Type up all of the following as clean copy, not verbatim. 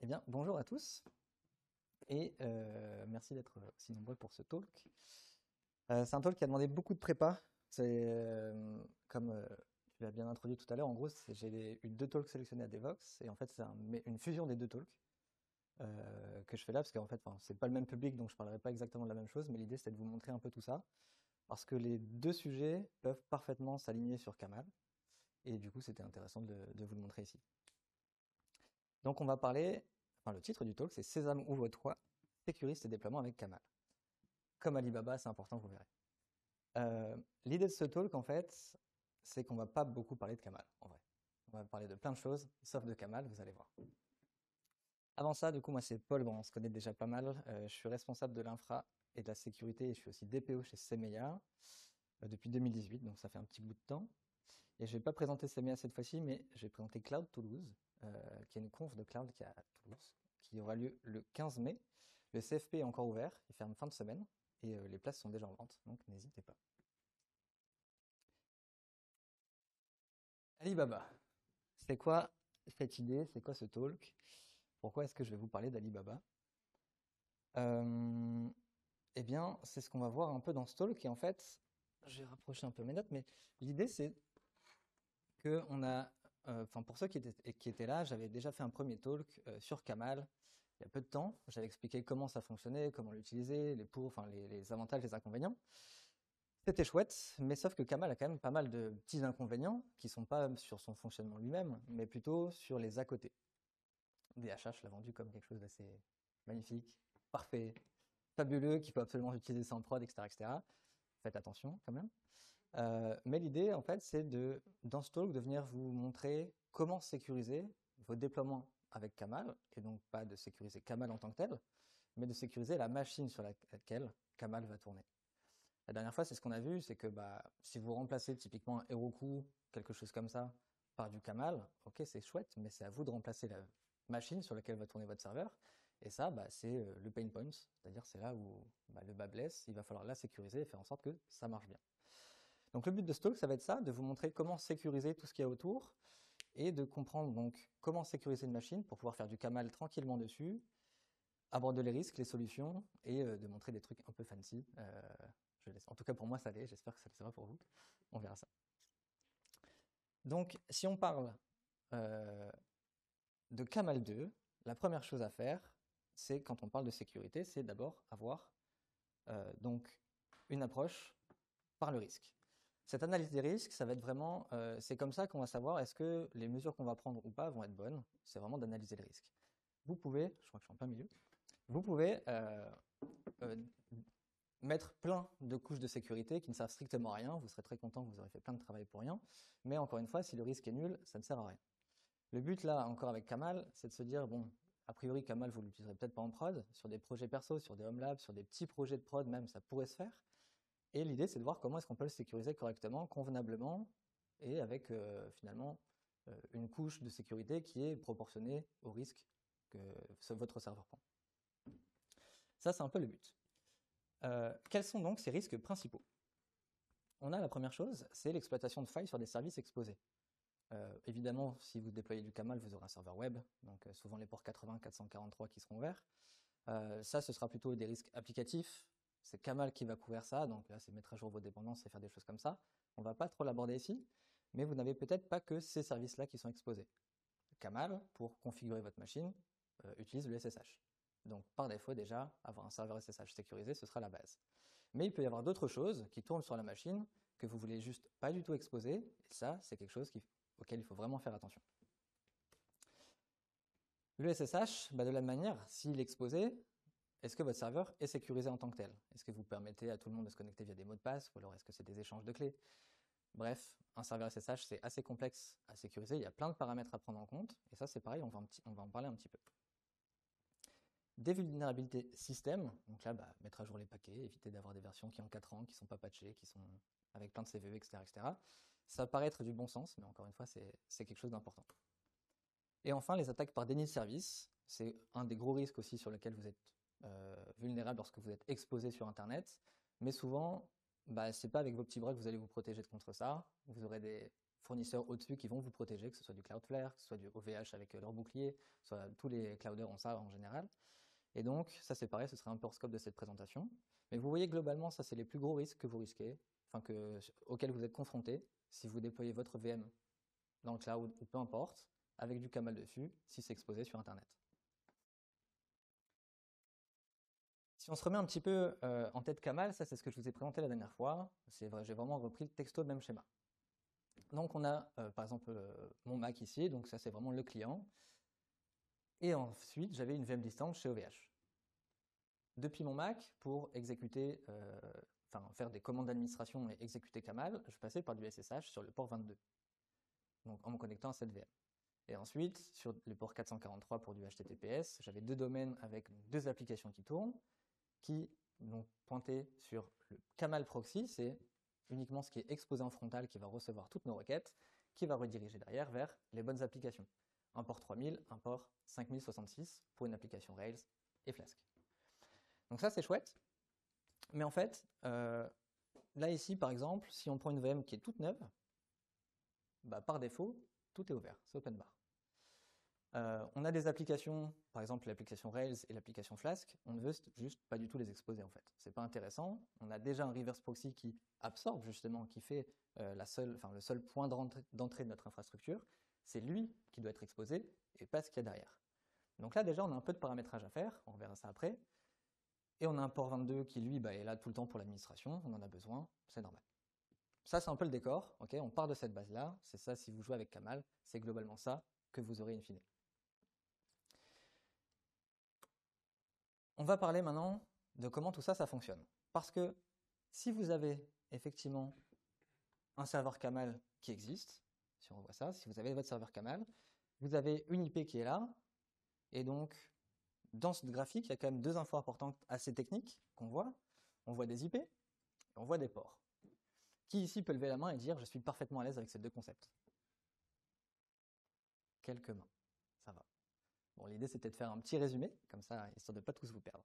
bien, bonjour à tous et merci d'être aussi nombreux pour ce talk. C'est un talk qui a demandé beaucoup de prépa. C'est comme tu l'as bien introduit tout à l'heure, en gros, j'ai eu 2 talks sélectionnés à Devox et en fait, c'est une fusion des 2 talks que je fais là parce qu'en fait, c'est pas le même public donc je parlerai pas exactement de la même chose, mais l'idée c'était de vous montrer un peu tout ça parce que les 2 sujets peuvent parfaitement s'aligner sur Kamal et du coup, c'était intéressant de vous le montrer ici. Donc, on va parler, le titre du talk, c'est Sésame ouvre-toi, sécurise tes déploiements avec Kamal. Comme Alibaba, c'est important, vous verrez. L'idée de ce talk, en fait, c'est qu'on va pas beaucoup parler de Kamal, en vrai. On va parler de plein de choses, sauf de Kamal, vous allez voir. Avant ça, du coup, moi, c'est Paul, bon, on se connaît déjà pas mal. Je suis responsable de l'infra et de la sécurité et je suis aussi DPO chez Semeya depuis 2018, donc ça fait un petit bout de temps. Et je vais pas présenter Semeya cette fois-ci, mais je vais présenter Cloud Toulouse, qui est une conf de cloud qui est à Toulouse, qui aura lieu le 15 mai. Le CFP est encore ouvert, il ferme fin de semaine, et les places sont déjà en vente, donc n'hésitez pas. Alibaba, c'est quoi cette idée? C'est quoi ce talk? Pourquoi est-ce que je vais vous parler d'Alibaba? Eh bien, c'est ce qu'on va voir un peu dans ce talk, et en fait, j'ai rapproché un peu mes notes, mais l'idée c'est que on a, pour ceux qui étaient là, j'avais déjà fait un premier talk sur Kamal il y a peu de temps. J'avais expliqué comment ça fonctionnait, comment l'utiliser, les avantages, les inconvénients. C'était chouette, mais sauf que Kamal a quand même pas mal de petits inconvénients qui sont pas sur son fonctionnement lui-même, mais plutôt sur les à côté. DHH l'a vendu comme quelque chose d'assez magnifique, parfait, fabuleux, qu'il faut absolument utiliser ça en prod, etc., etc. Faites attention quand même. Mais l'idée, en fait, c'est dans ce talk, de venir vous montrer comment sécuriser vos déploiements avec Kamal, et donc pas de sécuriser Kamal en tant que tel, mais de sécuriser la machine sur laquelle Kamal va tourner. La dernière fois, c'est ce qu'on a vu, c'est que si vous remplacez typiquement un Heroku, quelque chose comme ça, par du Kamal, ok, c'est chouette, mais c'est à vous de remplacer la machine sur laquelle va tourner votre serveur. Et ça, c'est le pain point, c'est-à-dire c'est là où le bas blesse, il va falloir la sécuriser et faire en sorte que ça marche bien. Donc le but de ce talk, ça va être ça, de vous montrer comment sécuriser tout ce qu'il y a autour et de comprendre donc comment sécuriser une machine pour pouvoir faire du Kamal tranquillement dessus, aborder les risques, les solutions et de montrer des trucs un peu fancy. En tout cas pour moi ça l'est, j'espère que ça le sera pour vous. On verra ça. Donc si on parle de Kamal 2, la première chose à faire, c'est quand on parle de sécurité, c'est d'abord avoir donc une approche par le risque. Cette analyse des risques, ça va être vraiment, c'est comme ça qu'on va savoir est-ce que les mesures qu'on va prendre ou pas vont être bonnes. C'est vraiment d'analyser les risques. Vous pouvez, je crois que je suis en plein milieu, vous pouvez mettre plein de couches de sécurité qui ne servent strictement à rien. Vous serez très content, vous aurez fait plein de travail pour rien. Mais encore une fois, si le risque est nul, ça ne sert à rien. Le but là, encore avec Kamal, c'est de se dire, bon, a priori, Kamal, vous l'utiliserez peut-être pas en prod, sur des projets perso, sur des home labs, sur des petits projets de prod même, ça pourrait se faire. Et l'idée, c'est de voir comment est-ce qu'on peut le sécuriser correctement, convenablement, et avec finalement une couche de sécurité qui est proportionnée au risque que votre serveur prend. Ça, c'est un peu le but. Quels sont donc ces risques principaux? On a la première chose, c'est l'exploitation de failles sur des services exposés. Évidemment, si vous déployez du Kamal, vous aurez un serveur web, donc souvent les ports 80, 443 qui seront ouverts. Ça, ce sera plutôt des risques applicatifs. C'est Kamal qui va couvrir ça, donc là, c'est mettre à jour vos dépendances et faire des choses comme ça. On ne va pas trop l'aborder ici, mais vous n'avez peut-être pas que ces services-là qui sont exposés. Kamal, pour configurer votre machine, utilise le SSH. Donc, par défaut, déjà, avoir un serveur SSH sécurisé, ce sera la base. Mais il peut y avoir d'autres choses qui tournent sur la machine que vous voulez juste pas du tout exposer, et ça, c'est quelque chose auquel il faut vraiment faire attention. Le SSH, de la même manière, s'il est exposé, est-ce que votre serveur est sécurisé en tant que tel? Est-ce que vous permettez à tout le monde de se connecter via des mots de passe, ou alors est-ce que c'est des échanges de clés? Bref, un serveur SSH, c'est assez complexe à sécuriser, il y a plein de paramètres à prendre en compte, et ça c'est pareil, on va en parler un petit peu. Des vulnérabilités système, donc là, mettre à jour les paquets, éviter d'avoir des versions qui ont 4 ans, qui ne sont pas patchées, qui sont avec plein de CVE, etc., etc. Ça paraît être du bon sens, mais encore une fois, c'est quelque chose d'important. Et enfin, les attaques par déni de service, c'est un des gros risques aussi sur lequel vous êtes vulnérable lorsque vous êtes exposé sur Internet. Mais souvent, c'est pas avec vos petits bras que vous allez vous protéger contre ça. Vous aurez fournisseurs au-dessus qui vont vous protéger, que ce soit du Cloudflare, que ce soit du OVH avec leur bouclier, soit tous les clouders ont ça en général. Et donc, ça c'est pareil, ce serait un peu hors scope de cette présentation. Mais vous voyez globalement, ça c'est les plus gros risques que vous risquez, auxquels vous êtes confrontés si vous déployez votre VM dans le cloud ou peu importe, avec du Camel dessus, si c'est exposé sur Internet. Si on se remet un petit peu en tête Camel, ça c'est ce que je vous ai présenté la dernière fois, c'est vrai, j'ai vraiment repris le texto, le même schéma. Donc on a par exemple mon Mac ici, donc ça c'est vraiment le client, et ensuite j'avais une VM distance chez OVH. Depuis mon Mac, pour exécuter, faire des commandes d'administration et exécuter Camel, je passais par du SSH sur le port 22, donc en me connectant à cette VM. Et ensuite, sur le port 443 pour du HTTPS, j'avais deux domaines avec deux applications qui tournent, qui vont pointer sur le Camel proxy, c'est uniquement ce qui est exposé en frontal qui va recevoir toutes nos requêtes, qui va rediriger derrière vers les bonnes applications. Un port 3000, un port 5066 pour une application Rails et Flask. Donc ça c'est chouette, mais en fait, là ici par exemple, si on prend une VM qui est toute neuve, bah, par défaut, tout est ouvert, c'est open bar. On a des applications, par exemple l'application Rails et l'application Flask, on ne veut juste pas du tout les exposer en fait. C'est pas intéressant. On a déjà un reverse proxy qui absorbe justement, qui fait le seul point d'entrée de notre infrastructure. C'est lui qui doit être exposé et pas ce qu'il y a derrière. Donc là déjà on a un peu de paramétrage à faire, on verra ça après. Et on a un port 22 qui lui est là tout le temps pour l'administration, on en a besoin, c'est normal. Ça c'est un peu le décor, ok, on part de cette base là, c'est ça si vous jouez avec Camel, c'est globalement ça que vous aurez in fine. On va parler maintenant de comment tout ça, ça fonctionne. Parce que si vous avez effectivement un serveur Camel qui existe, si on revoit ça, si vous avez votre serveur Camel, vous avez une IP qui est là, et donc dans ce graphique, il y a quand même deux infos importantes assez techniques qu'on voit. On voit des IP, et on voit des ports. Qui ici peut lever la main et dire « je suis parfaitement à l'aise avec ces deux concepts » Quelques mains, ça va. Bon, l'idée c'était de faire un petit résumé, comme ça, histoire de ne pas tous vous perdre.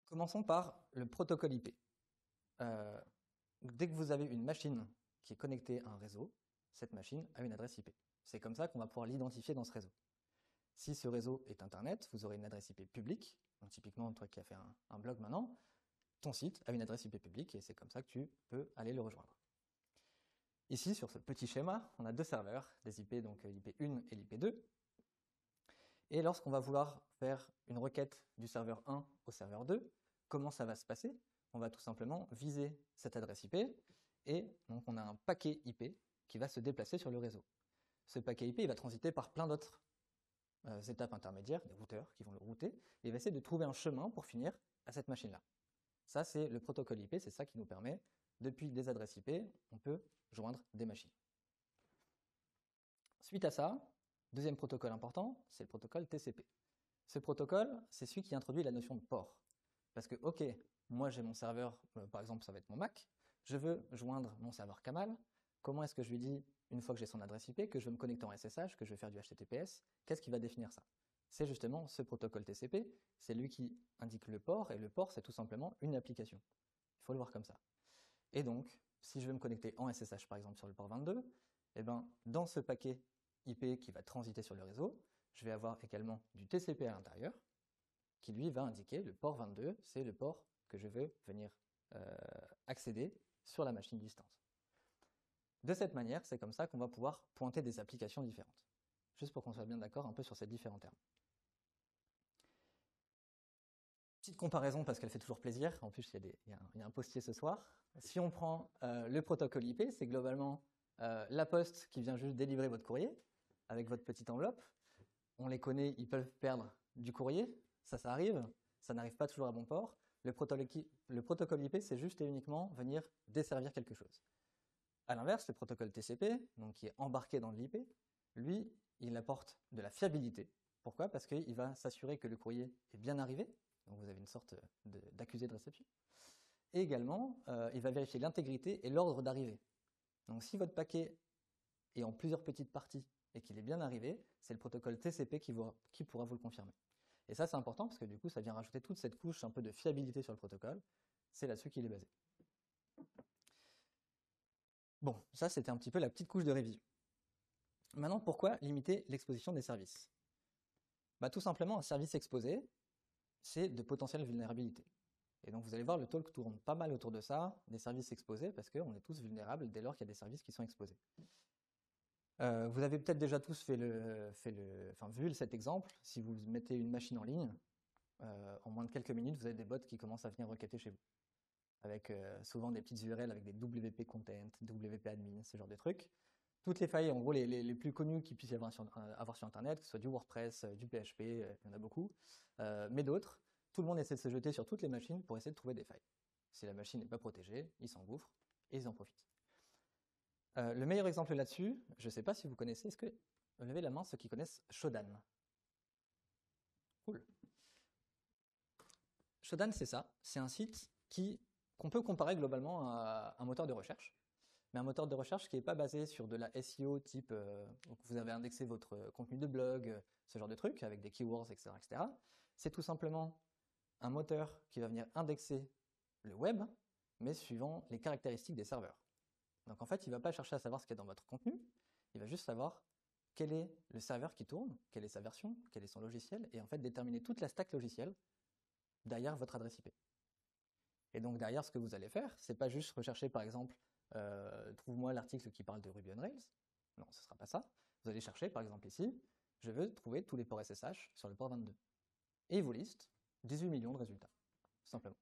Commençons par le protocole IP. Dès que vous avez une machine qui est connectée à un réseau, cette machine a une adresse IP. C'est comme ça qu'on va pouvoir l'identifier dans ce réseau. Si ce réseau est Internet, vous aurez une adresse IP publique. Donc typiquement, toi qui as fait un blog maintenant, ton site a une adresse IP publique et c'est comme ça que tu peux aller le rejoindre. Ici, sur ce petit schéma, on a deux serveurs, des IP, donc l'IP1 et l'IP2. Et lorsqu'on va vouloir faire une requête du serveur 1 au serveur 2, comment ça va se passer? On va tout simplement viser cette adresse IP et donc on a un paquet IP qui va se déplacer sur le réseau. Ce paquet IP il va transiter par plein d'autres étapes intermédiaires, des routeurs qui vont le router, et il va essayer de trouver un chemin pour finir à cette machine-là. Ça, c'est le protocole IP, c'est ça qui nous permet, depuis des adresses IP, on peut joindre des machines. Suite à ça, deuxième protocole important, c'est le protocole TCP. Ce protocole, c'est celui qui introduit la notion de port. Parce que, ok, moi j'ai mon serveur, par exemple ça va être mon Mac, je veux joindre mon serveur Camel, comment est-ce que je lui dis, une fois que j'ai son adresse IP, que je veux me connecter en SSH, que je vais faire du HTTPS, qu'est-ce qui va définir ça? C'est justement ce protocole TCP, c'est lui qui indique le port, et le port c'est tout simplement une application. Il faut le voir comme ça. Et donc, si je veux me connecter en SSH par exemple sur le port 22, eh ben, dans ce paquet IP qui va transiter sur le réseau, je vais avoir également du TCP à l'intérieur, qui lui va indiquer le port 22, c'est le port que je veux venir accéder sur la machine distance. De cette manière, c'est comme ça qu'on va pouvoir pointer des applications différentes. Juste pour qu'on soit bien d'accord un peu sur ces différents termes. Petite comparaison parce qu'elle fait toujours plaisir, en plus il y a un postier ce soir. Si on prend le protocole IP, c'est globalement la poste qui vient juste délivrer votre courrier avec votre petite enveloppe. On les connaît, ils peuvent perdre du courrier, ça arrive, ça n'arrive pas toujours à bon port. Le protocole IP, c'est juste et uniquement venir desservir quelque chose. A l'inverse, le protocole TCP, donc qui est embarqué dans l'IP, lui, il apporte de la fiabilité. Pourquoi? Parce qu'il va s'assurer que le courrier est bien arrivé, donc vous avez une sorte d'accusé de réception. Et également, il va vérifier l'intégrité et l'ordre d'arrivée. Donc si votre paquet est en plusieurs petites parties et qu'il est bien arrivé, c'est le protocole TCP qui pourra vous le confirmer. Et ça, c'est important parce que du coup, ça vient rajouter toute cette couche un peu de fiabilité sur le protocole. C'est là-dessus qu'il est basé. Bon, ça c'était un petit peu la petite couche de révision. Maintenant, pourquoi limiter l'exposition des services? Bah, tout simplement, un service exposé, c'est de potentielles vulnérabilités. Et donc vous allez voir, le talk tourne pas mal autour de ça, des services exposés, parce qu'on est tous vulnérables dès lors qu'il y a des services qui sont exposés. Vous avez peut-être déjà tous vu cet exemple. Si vous mettez une machine en ligne, en moins de quelques minutes, vous avez des bots qui commencent à venir requêter chez vous, avec souvent des petites URL avec des WP Content, WP Admin, ce genre de trucs. Toutes les failles, en gros, les plus connues qu'il puisse y avoir sur Internet, que ce soit du WordPress, du PHP, il y en a beaucoup, mais d'autres. Tout le monde essaie de se jeter sur toutes les machines pour essayer de trouver des failles. Si la machine n'est pas protégée, ils s'engouffrent et ils en profitent. Le meilleur exemple là-dessus, je ne sais pas si vous connaissez, est-ce que levez la main ceux qui connaissent Shodan? Cool. Shodan, c'est ça. C'est un site qu'on peut comparer globalement à un moteur de recherche, mais un moteur de recherche qui n'est pas basé sur de la SEO type, donc vous avez indexé votre contenu de blog, ce genre de trucs, avec des keywords, etc. etc. C'est tout simplement un moteur qui va venir indexer le web, mais suivant les caractéristiques des serveurs. Donc en fait, il ne va pas chercher à savoir ce qu'il y a dans votre contenu, il va juste savoir quel est le serveur qui tourne, quelle est sa version, quel est son logiciel, et en fait déterminer toute la stack logicielle derrière votre adresse IP. Et donc derrière, ce que vous allez faire, c'est pas juste rechercher par exemple, trouve-moi l'article qui parle de Ruby on Rails. Non, ce ne sera pas ça. Vous allez chercher par exemple ici, je veux trouver tous les ports SSH sur le port 22. Et il vous liste 18 millions de résultats, tout simplement.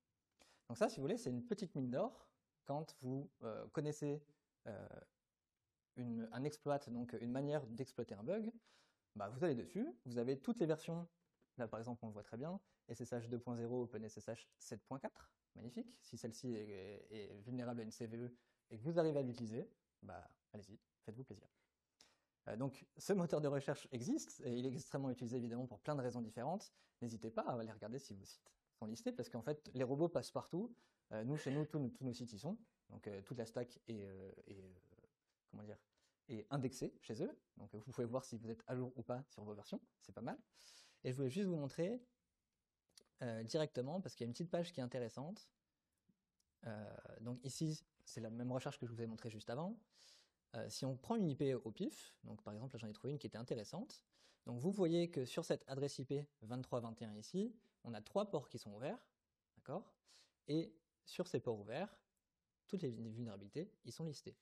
Donc ça, si vous voulez, c'est une petite mine d'or quand vous connaissez un exploit, donc une manière d'exploiter un bug. Bah, vous allez dessus, vous avez toutes les versions. Là, par exemple, on le voit très bien, SSH 2.0, OpenSSH 7.4, magnifique. Si celle-ci est vulnérable à une CVE et que vous arrivez à l'utiliser, bah, allez-y, faites-vous plaisir. Donc, ce moteur de recherche existe, et il est extrêmement utilisé évidemment pour plein de raisons différentes. N'hésitez pas à aller regarder si vos sites sont listés, parce qu'en fait, les robots passent partout. Nous, chez nous, tous nos sites y sont. Donc, toute la stack est indexée chez eux. Donc, vous pouvez voir si vous êtes à jour ou pas sur vos versions. C'est pas mal. Et je voulais juste vous montrer directement, parce qu'il y a une petite page qui est intéressante. Donc ici, c'est la même recherche que je vous ai montré juste avant. Si on prend une IP au pif, donc par exemple, là j'en ai trouvé une qui était intéressante. Donc vous voyez que sur cette adresse IP 2321 ici, on a 3 ports qui sont ouverts, d'accord? Et sur ces ports ouverts, toutes les vulnérabilités, ils sont listés.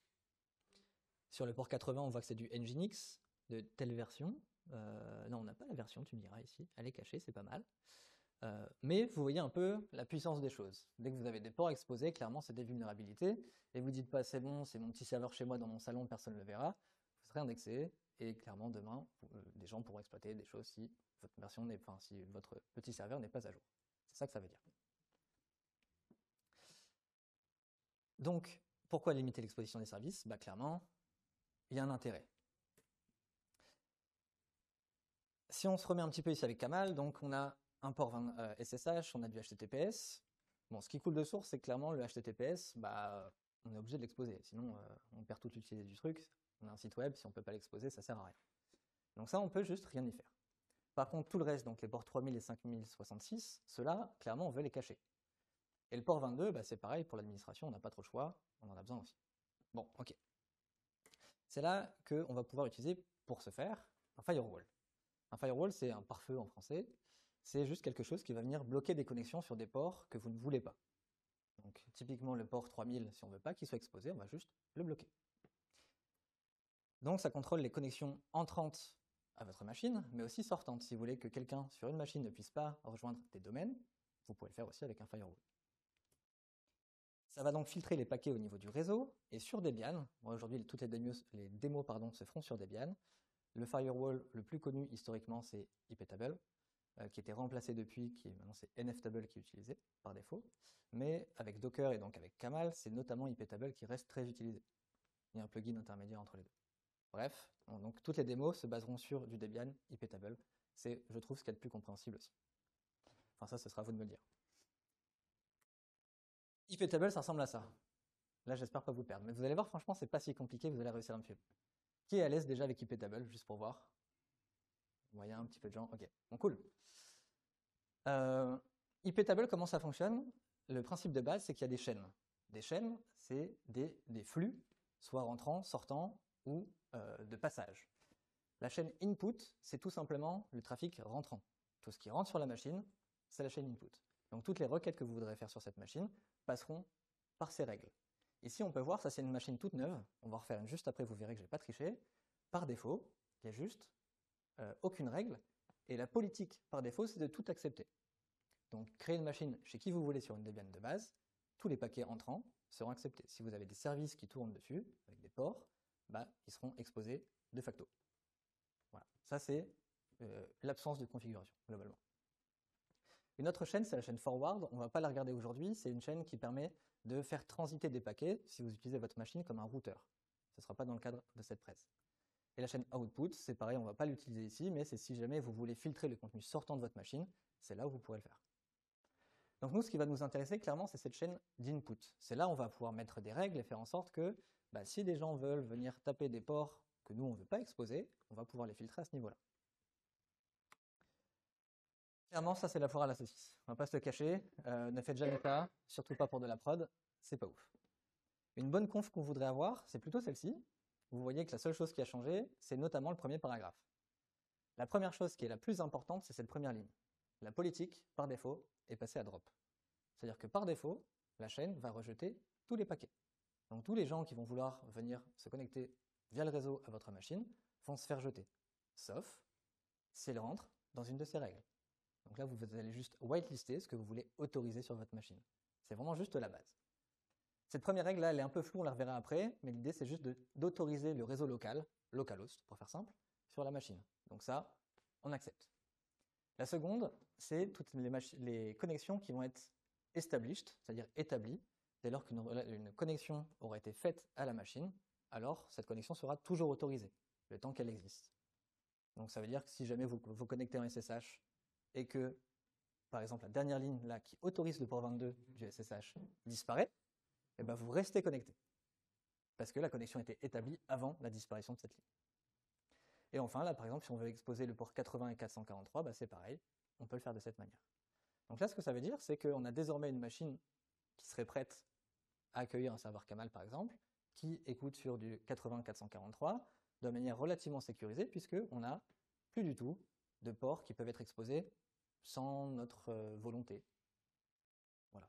Sur le port 80, on voit que c'est du Nginx de telle version. Non, on n'a pas la version, tu me diras ici. Elle est cachée, c'est pas mal. Mais vous voyez un peu la puissance des choses. Dès que vous avez des ports exposés, clairement c'est des vulnérabilités, et vous dites pas c'est bon, c'est mon petit serveur chez moi dans mon salon, personne ne le verra, vous serez indexé, et clairement demain, des gens pourront exploiter des choses si votre petit serveur n'est pas à jour. C'est ça que ça veut dire. Donc, pourquoi limiter l'exposition des services? Bah clairement, il y a un intérêt. Si on se remet un petit peu ici avec Kamal, donc on a un port SSH, on a du HTTPS. Bon, ce qui coule de source, c'est clairement le HTTPS, bah, on est obligé de l'exposer, sinon on perd toute l'utilité du truc. On a un site web, si on ne peut pas l'exposer, ça sert à rien. Donc ça, on peut juste rien y faire. Par contre, tout le reste, donc les ports 3000 et 5066, ceux-là, clairement, on veut les cacher. Et le port 22, bah, c'est pareil, pour l'administration, on n'a pas trop le choix, on en a besoin aussi. Bon, ok. C'est là qu'on va pouvoir utiliser, pour ce faire, un firewall. Un firewall, c'est un pare-feu en français. C'est juste quelque chose qui va venir bloquer des connexions sur des ports que vous ne voulez pas. Donc, typiquement, le port 3000, si on ne veut pas qu'il soit exposé, on va juste le bloquer. Donc, ça contrôle les connexions entrantes à votre machine, mais aussi sortantes. Si vous voulez que quelqu'un sur une machine ne puisse pas rejoindre des domaines, vous pouvez le faire aussi avec un firewall. Ça va donc filtrer les paquets au niveau du réseau, et sur Debian, aujourd'hui toutes les démos se feront sur Debian. Le firewall le plus connu historiquement, c'est iptable, qui était remplacé depuis, maintenant c'est nftable qui est utilisé par défaut. Mais avec Docker et donc avec Kamal, c'est notamment iptable qui reste très utilisé. Il y a un plugin intermédiaire entre les deux. Bref, donc toutes les démos se baseront sur du Debian iptable. C'est, je trouve, ce qu'il y a de plus compréhensible aussi. Enfin ça, ce sera à vous de me le dire. Iptable, ça ressemble à ça. Là, j'espère pas vous perdre. Mais vous allez voir, franchement, c'est pas si compliqué, vous allez réussir à me suivre. Qui est à l'aise déjà avec iptable, juste pour voir? Bon, il y a un petit peu de gens. Ok, bon, cool. iptable, comment ça fonctionne? Le principe de base, c'est qu'il y a des chaînes. Des chaînes, c'est des flux soit rentrant, sortant ou de passage. La chaîne input, c'est tout simplement le trafic rentrant. Tout ce qui rentre sur la machine, c'est la chaîne input. Donc toutes les requêtes que vous voudrez faire sur cette machine passeront par ces règles. Ici, on peut voir, ça c'est une machine toute neuve. On va en refaire une juste après, vous verrez que je n'ai pas triché. Par défaut, il y a juste aucune règle. Et la politique, par défaut, c'est de tout accepter. Donc, créer une machine chez qui vous voulez sur une Debian de base, tous les paquets entrants seront acceptés. Si vous avez des services qui tournent dessus, avec des ports, ils seront exposés de facto. Voilà, ça c'est l'absence de configuration, globalement. Une autre chaîne, c'est la chaîne forward. On ne va pas la regarder aujourd'hui. C'est une chaîne qui permet de faire transiter des paquets si vous utilisez votre machine comme un routeur. Ce ne sera pas dans le cadre de cette presse. Et la chaîne output, c'est pareil, on ne va pas l'utiliser ici, mais c'est si jamais vous voulez filtrer le contenu sortant de votre machine, c'est là où vous pourrez le faire. Donc nous, ce qui va nous intéresser, clairement, c'est cette chaîne d'input. C'est là où on va pouvoir mettre des règles et faire en sorte que si des gens veulent venir taper des ports que nous, on ne veut pas exposer, on va pouvoir les filtrer à ce niveau-là. Clairement, ça, c'est la foire à la saucisse. On ne va pas se le cacher. Ne faites jamais ça, surtout pas pour de la prod. C'est pas ouf. Une bonne conf qu'on voudrait avoir, c'est plutôt celle-ci. Vous voyez que la seule chose qui a changé, c'est notamment le premier paragraphe. La première chose qui est la plus importante, c'est cette première ligne. La politique, par défaut, est passée à drop. C'est-à-dire que par défaut, la chaîne va rejeter tous les paquets. Donc tous les gens qui vont vouloir venir se connecter via le réseau à votre machine vont se faire jeter. Sauf si elles rentrent dans une de ces règles. Donc là, vous allez juste whitelister ce que vous voulez autoriser sur votre machine. C'est vraiment juste la base. Cette première règle-là, elle est un peu floue, on la reverra après, mais l'idée, c'est juste d'autoriser le réseau local, localhost, pour faire simple, sur la machine. Donc ça, on accepte. La seconde, c'est toutes les connexions qui vont être established, c'est-à-dire établies. Dès lors qu'une connexion aura été faite à la machine, alors cette connexion sera toujours autorisée, le temps qu'elle existe. Donc ça veut dire que si jamais vous vous connectez en SSH et que, par exemple, la dernière ligne là qui autorise le port 22 du SSH disparaît, et vous restez connecté. Parce que la connexion était établie avant la disparition de cette ligne. Et enfin, là, par exemple, si on veut exposer le port 80 et 443, c'est pareil, on peut le faire de cette manière. Donc là, ce que ça veut dire, c'est qu'on a désormais une machine qui serait prête à accueillir un serveur Camel, par exemple, qui écoute sur du 80-443 de manière relativement sécurisée, puisqu'on n'a plus du tout de ports qui peuvent être exposés sans notre volonté. Voilà.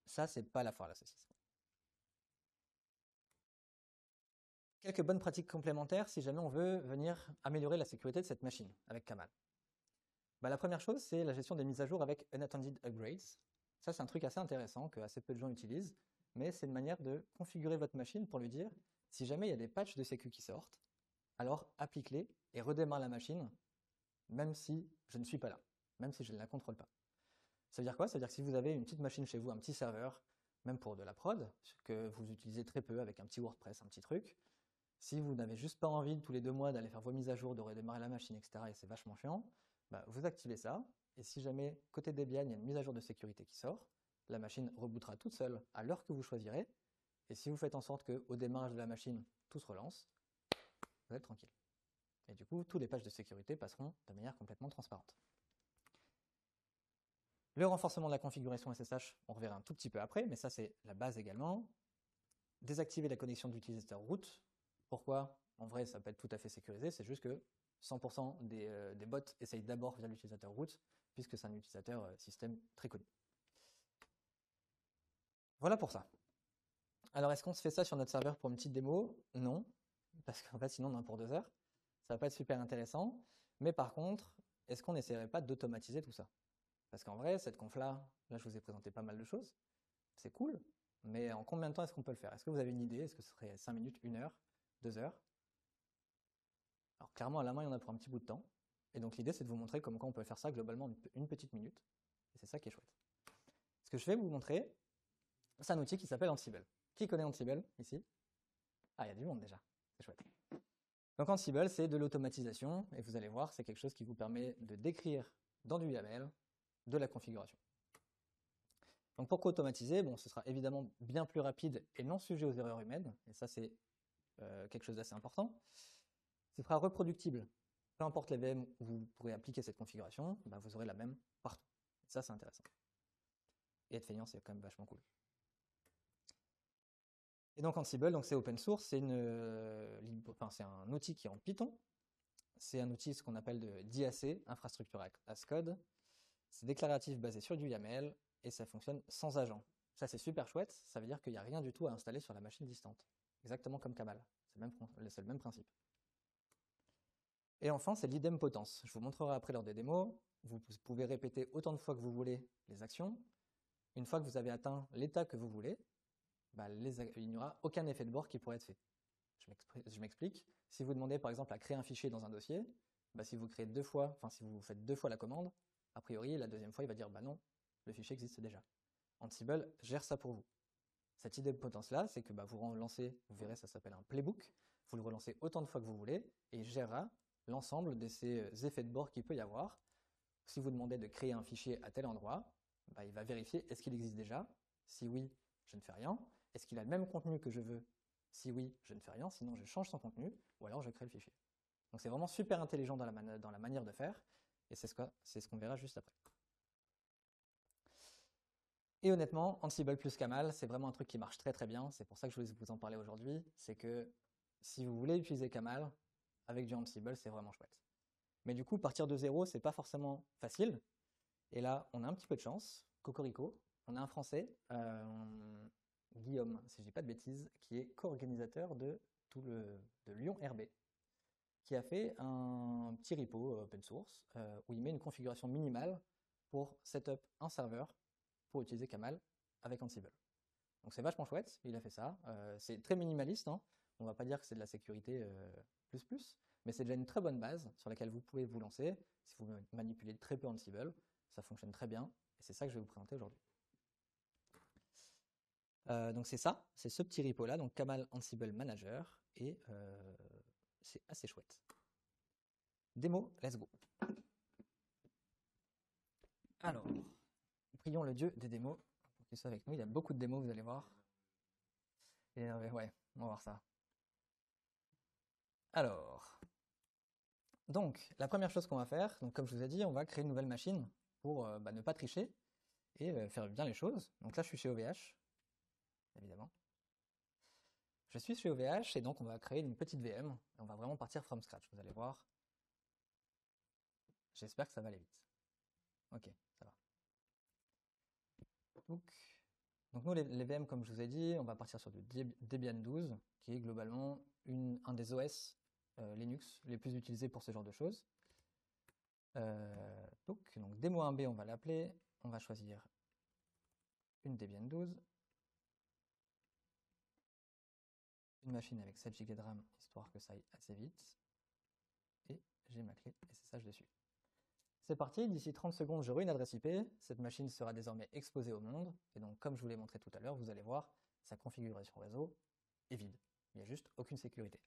Ça, c'est pas la foire à la saucisse. Quelques bonnes pratiques complémentaires si jamais on veut venir améliorer la sécurité de cette machine avec Camel. La première chose, c'est la gestion des mises à jour avec unattended upgrades. Ça, c'est un truc assez intéressant que assez peu de gens utilisent, mais c'est une manière de configurer votre machine pour lui dire, si jamais il y a des patchs de sécu qui sortent, alors applique-les et redémarre la machine, même si je ne suis pas là, même si je ne la contrôle pas. Ça veut dire quoi? Ça veut dire que si vous avez une petite machine chez vous, un petit serveur, même pour de la prod, que vous utilisez très peu avec un petit WordPress, un petit truc, si vous n'avez juste pas envie tous les 2 mois d'aller faire vos mises à jour, de redémarrer la machine, etc., et c'est vachement chiant, vous activez ça, et si jamais, côté Debian, il y a une mise à jour de sécurité qui sort, la machine rebootera toute seule à l'heure que vous choisirez, et si vous faites en sorte qu'au démarrage de la machine, tout se relance, vous êtes tranquille. Et du coup, tous les patchs de sécurité passeront de manière complètement transparente. Le renforcement de la configuration SSH, on reverra un tout petit peu après, mais ça c'est la base également. Désactiver la connexion d'utilisateur root. Pourquoi? En vrai, ça peut être tout à fait sécurisé, c'est juste que 100% des bots essayent d'abord via l'utilisateur root, puisque c'est un utilisateur système très connu. Voilà pour ça. Alors, est-ce qu'on se fait ça sur notre serveur pour une petite démo? Non, parce qu'en fait, sinon on en a pour 2 heures. Ça va pas être super intéressant. Mais par contre, est-ce qu'on n'essaierait pas d'automatiser tout ça? Parce qu'en vrai, cette conf-là, je vous ai présenté pas mal de choses. C'est cool, mais en combien de temps est-ce qu'on peut le faire? Est-ce que vous avez une idée? Est-ce que ce serait 5 minutes, 1 heure, 2 heures? Alors clairement, à la main, il y en a pour un petit bout de temps. Et donc l'idée, c'est de vous montrer comment on peut faire ça globalement en une petite minute. Et c'est ça qui est chouette. Ce que je vais vous montrer, c'est un outil qui s'appelle Ansible. Qui connaît Ansible ici? Ah, il y a du monde déjà. C'est chouette. Donc Ansible, c'est de l'automatisation. Et vous allez voir, c'est quelque chose qui vous permet de décrire dans du YAML de la configuration. Donc pour automatiser, ce sera évidemment bien plus rapide et non sujet aux erreurs humaines. Et ça, c'est quelque chose d'assez important. Ce sera reproductible. Peu importe les VM où vous pourrez appliquer cette configuration, vous aurez la même partout. Ça, c'est intéressant. Et être feignant, c'est quand même vachement cool. Et donc Ansible, donc c'est open source, c'est c'est un outil qui est en Python. C'est un outil, ce qu'on appelle d'IAC, Infrastructure as Code. C'est déclaratif basé sur du YAML et ça fonctionne sans agent. Ça, c'est super chouette. Ça veut dire qu'il n'y a rien du tout à installer sur la machine distante. Exactement comme Camel. C'est le même principe. Et enfin, c'est l'idempotence. Je vous montrerai après lors des démos. Vous pouvez répéter autant de fois que vous voulez les actions. Une fois que vous avez atteint l'état que vous voulez, il n'y aura aucun effet de bord qui pourrait être fait. Je m'explique. Si vous demandez par exemple à créer un fichier dans un dossier, si vous créez si vous faites 2 fois la commande, a priori la deuxième fois il va dire non, le fichier existe déjà. Ansible gère ça pour vous. Cette idempotence là, c'est que vous relancez, vous verrez, ça s'appelle un playbook. Vous le relancez autant de fois que vous voulez et il gérera l'ensemble de ces effets de bord qu'il peut y avoir. Si vous demandez de créer un fichier à tel endroit, il va vérifier est-ce qu'il existe déjà. Si oui, je ne fais rien. Est-ce qu'il a le même contenu que je veux? Si oui, je ne fais rien. Sinon, je change son contenu ou alors je crée le fichier. Donc c'est vraiment super intelligent dans la manière de faire et c'est ce qu'on verra juste après. Et honnêtement, Ansible plus Camel, c'est vraiment un truc qui marche très très bien. C'est pour ça que je voulais vous en parler aujourd'hui. C'est que si vous voulez utiliser Camel avec du Ansible, c'est vraiment chouette. Mais du coup, partir de zéro, c'est pas forcément facile. Et là, on a un petit peu de chance. Cocorico, on a un Français, Guillaume, si je dis pas de bêtises, qui est co-organisateur de Lyon RB, qui a fait un petit repo open source où il met une configuration minimale pour setup un serveur pour utiliser Camel avec Ansible. Donc c'est vachement chouette, il a fait ça. C'est très minimaliste, hein. On va pas dire que c'est de la sécurité plus, mais c'est déjà une très bonne base sur laquelle vous pouvez vous lancer. Si vous manipulez très peu Ansible, ça fonctionne très bien, et c'est ça que je vais vous présenter aujourd'hui. Donc c'est ça, c'est ce petit repo là, donc Camel Ansible Manager, et c'est assez chouette. Démo, let's go. Alors, prions le dieu des démos pour qu'il soit avec nous. Il y a beaucoup de démos, vous allez voir. Et ouais, on va voir ça. Alors, donc la première chose qu'on va faire, donc comme je vous ai dit, on va créer une nouvelle machine pour ne pas tricher et faire bien les choses. Donc là, je suis chez OVH, évidemment. Je suis chez OVH et donc on va créer une petite VM. Et on va vraiment partir from scratch, vous allez voir. J'espère que ça va aller vite. Ok, ça va. Donc nous, les VM, comme je vous ai dit, on va partir sur du Debian 12, qui est globalement un des OS Linux les plus utilisés pour ce genre de choses. Donc démo 1B, on va l'appeler. On va choisir une Debian 12. Une machine avec 7 Go de RAM, histoire que ça aille assez vite. Et j'ai ma clé SSH dessus. C'est parti, d'ici 30 secondes, j'aurai une adresse IP. Cette machine sera désormais exposée au monde. Et donc, comme je vous l'ai montré tout à l'heure, vous allez voir, sa configuration réseau est vide. Il n'y a juste aucune sécurité.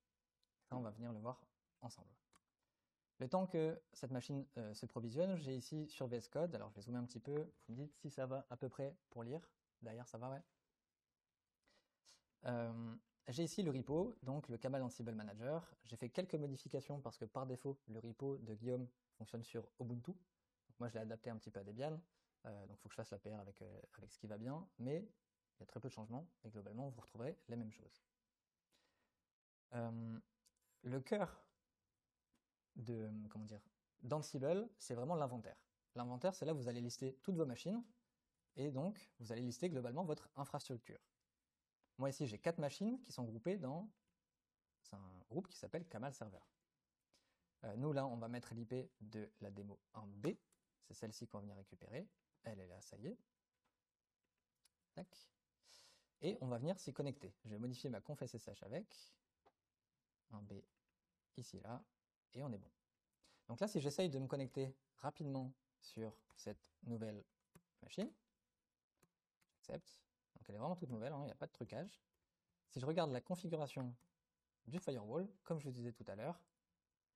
Ça, on va venir le voir ensemble. Le temps que cette machine se provisionne, j'ai ici sur VS Code. Alors, je vais zoomer un petit peu. Vous me dites si ça va à peu près pour lire. Derrière, ça va, ouais. J'ai ici le repo, donc le Camel Ansible Manager. J'ai fait quelques modifications parce que par défaut, le repo de Guillaume fonctionne sur Ubuntu. Donc moi, je l'ai adapté un petit peu à Debian. Donc il faut que je fasse la paire avec ce qui va bien. Mais il y a très peu de changements et globalement, vous retrouverez les mêmes choses. Le cœur d'Ansible, c'est vraiment l'inventaire. L'inventaire, c'est là où vous allez lister toutes vos machines et donc vous allez lister globalement votre infrastructure. Moi ici, j'ai 4 machines qui sont groupées dans un groupe qui s'appelle Camel Server. Nous là, on va mettre l'IP de la démo 1B. C'est celle-ci qu'on va venir récupérer. Elle est là, ça y est. Tac. Et on va venir s'y connecter. Je vais modifier ma conf SSH avec 1B ici, là, et on est bon. Donc là, si j'essaye de me connecter rapidement sur cette nouvelle machine, j'accepte. Donc elle est vraiment toute nouvelle, il n'y a pas de trucage. Si je regarde la configuration du firewall, comme je vous disais tout à l'heure,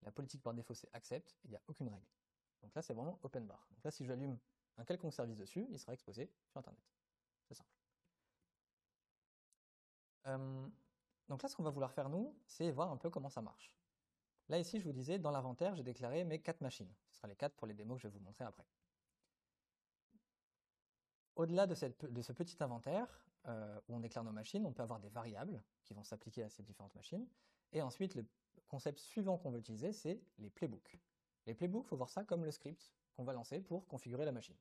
la politique par défaut c'est accept, il n'y a aucune règle. Donc là c'est vraiment open bar. Donc là si j'allume un quelconque service dessus, il sera exposé sur internet. C'est simple. Donc là ce qu'on va vouloir faire nous, c'est voir un peu comment ça marche. Là ici je vous disais, dans l'inventaire j'ai déclaré mes 4 machines. Ce sera les 4 pour les démos que je vais vous montrer après. Au-delà de ce petit inventaire où on déclare nos machines, on peut avoir des variables qui vont s'appliquer à ces différentes machines. Et ensuite, le concept suivant qu'on veut utiliser, c'est les playbooks. Les playbooks, il faut voir ça comme le script qu'on va lancer pour configurer la machine.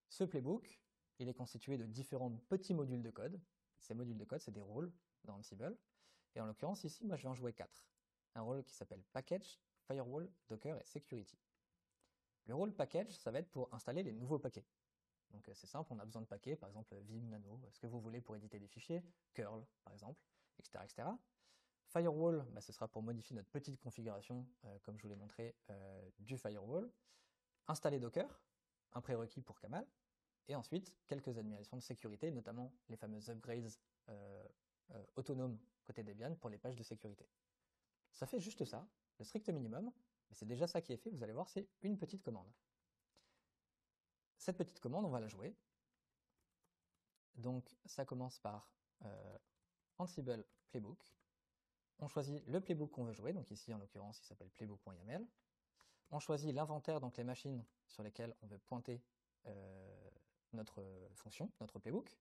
Ce playbook, il est constitué de différents petits modules de code. Ces modules de code, c'est des rôles dans Ansible. Et en l'occurrence, ici, moi, je vais en jouer 4. Un rôle qui s'appelle Package, Firewall, Docker et Security. Le rôle Package, ça va être pour installer les nouveaux paquets. Donc c'est simple, on a besoin de paquets, par exemple Vim, Nano, ce que vous voulez pour éditer des fichiers, curl par exemple, etc. etc. Firewall, ce sera pour modifier notre petite configuration, comme je vous l'ai montré, du firewall. Installer Docker, un prérequis pour Kamal. Et ensuite, quelques animations de sécurité, notamment les fameuses upgrades autonomes côté Debian pour les pages de sécurité. Ça fait juste ça, le strict minimum, mais c'est déjà ça qui est fait, vous allez voir, c'est une petite commande. Cette petite commande, on va la jouer. Donc ça commence par Ansible Playbook. On choisit le playbook qu'on veut jouer, donc ici en l'occurrence il s'appelle playbook.yaml. On choisit l'inventaire, donc les machines sur lesquelles on veut pointer notre fonction, notre playbook.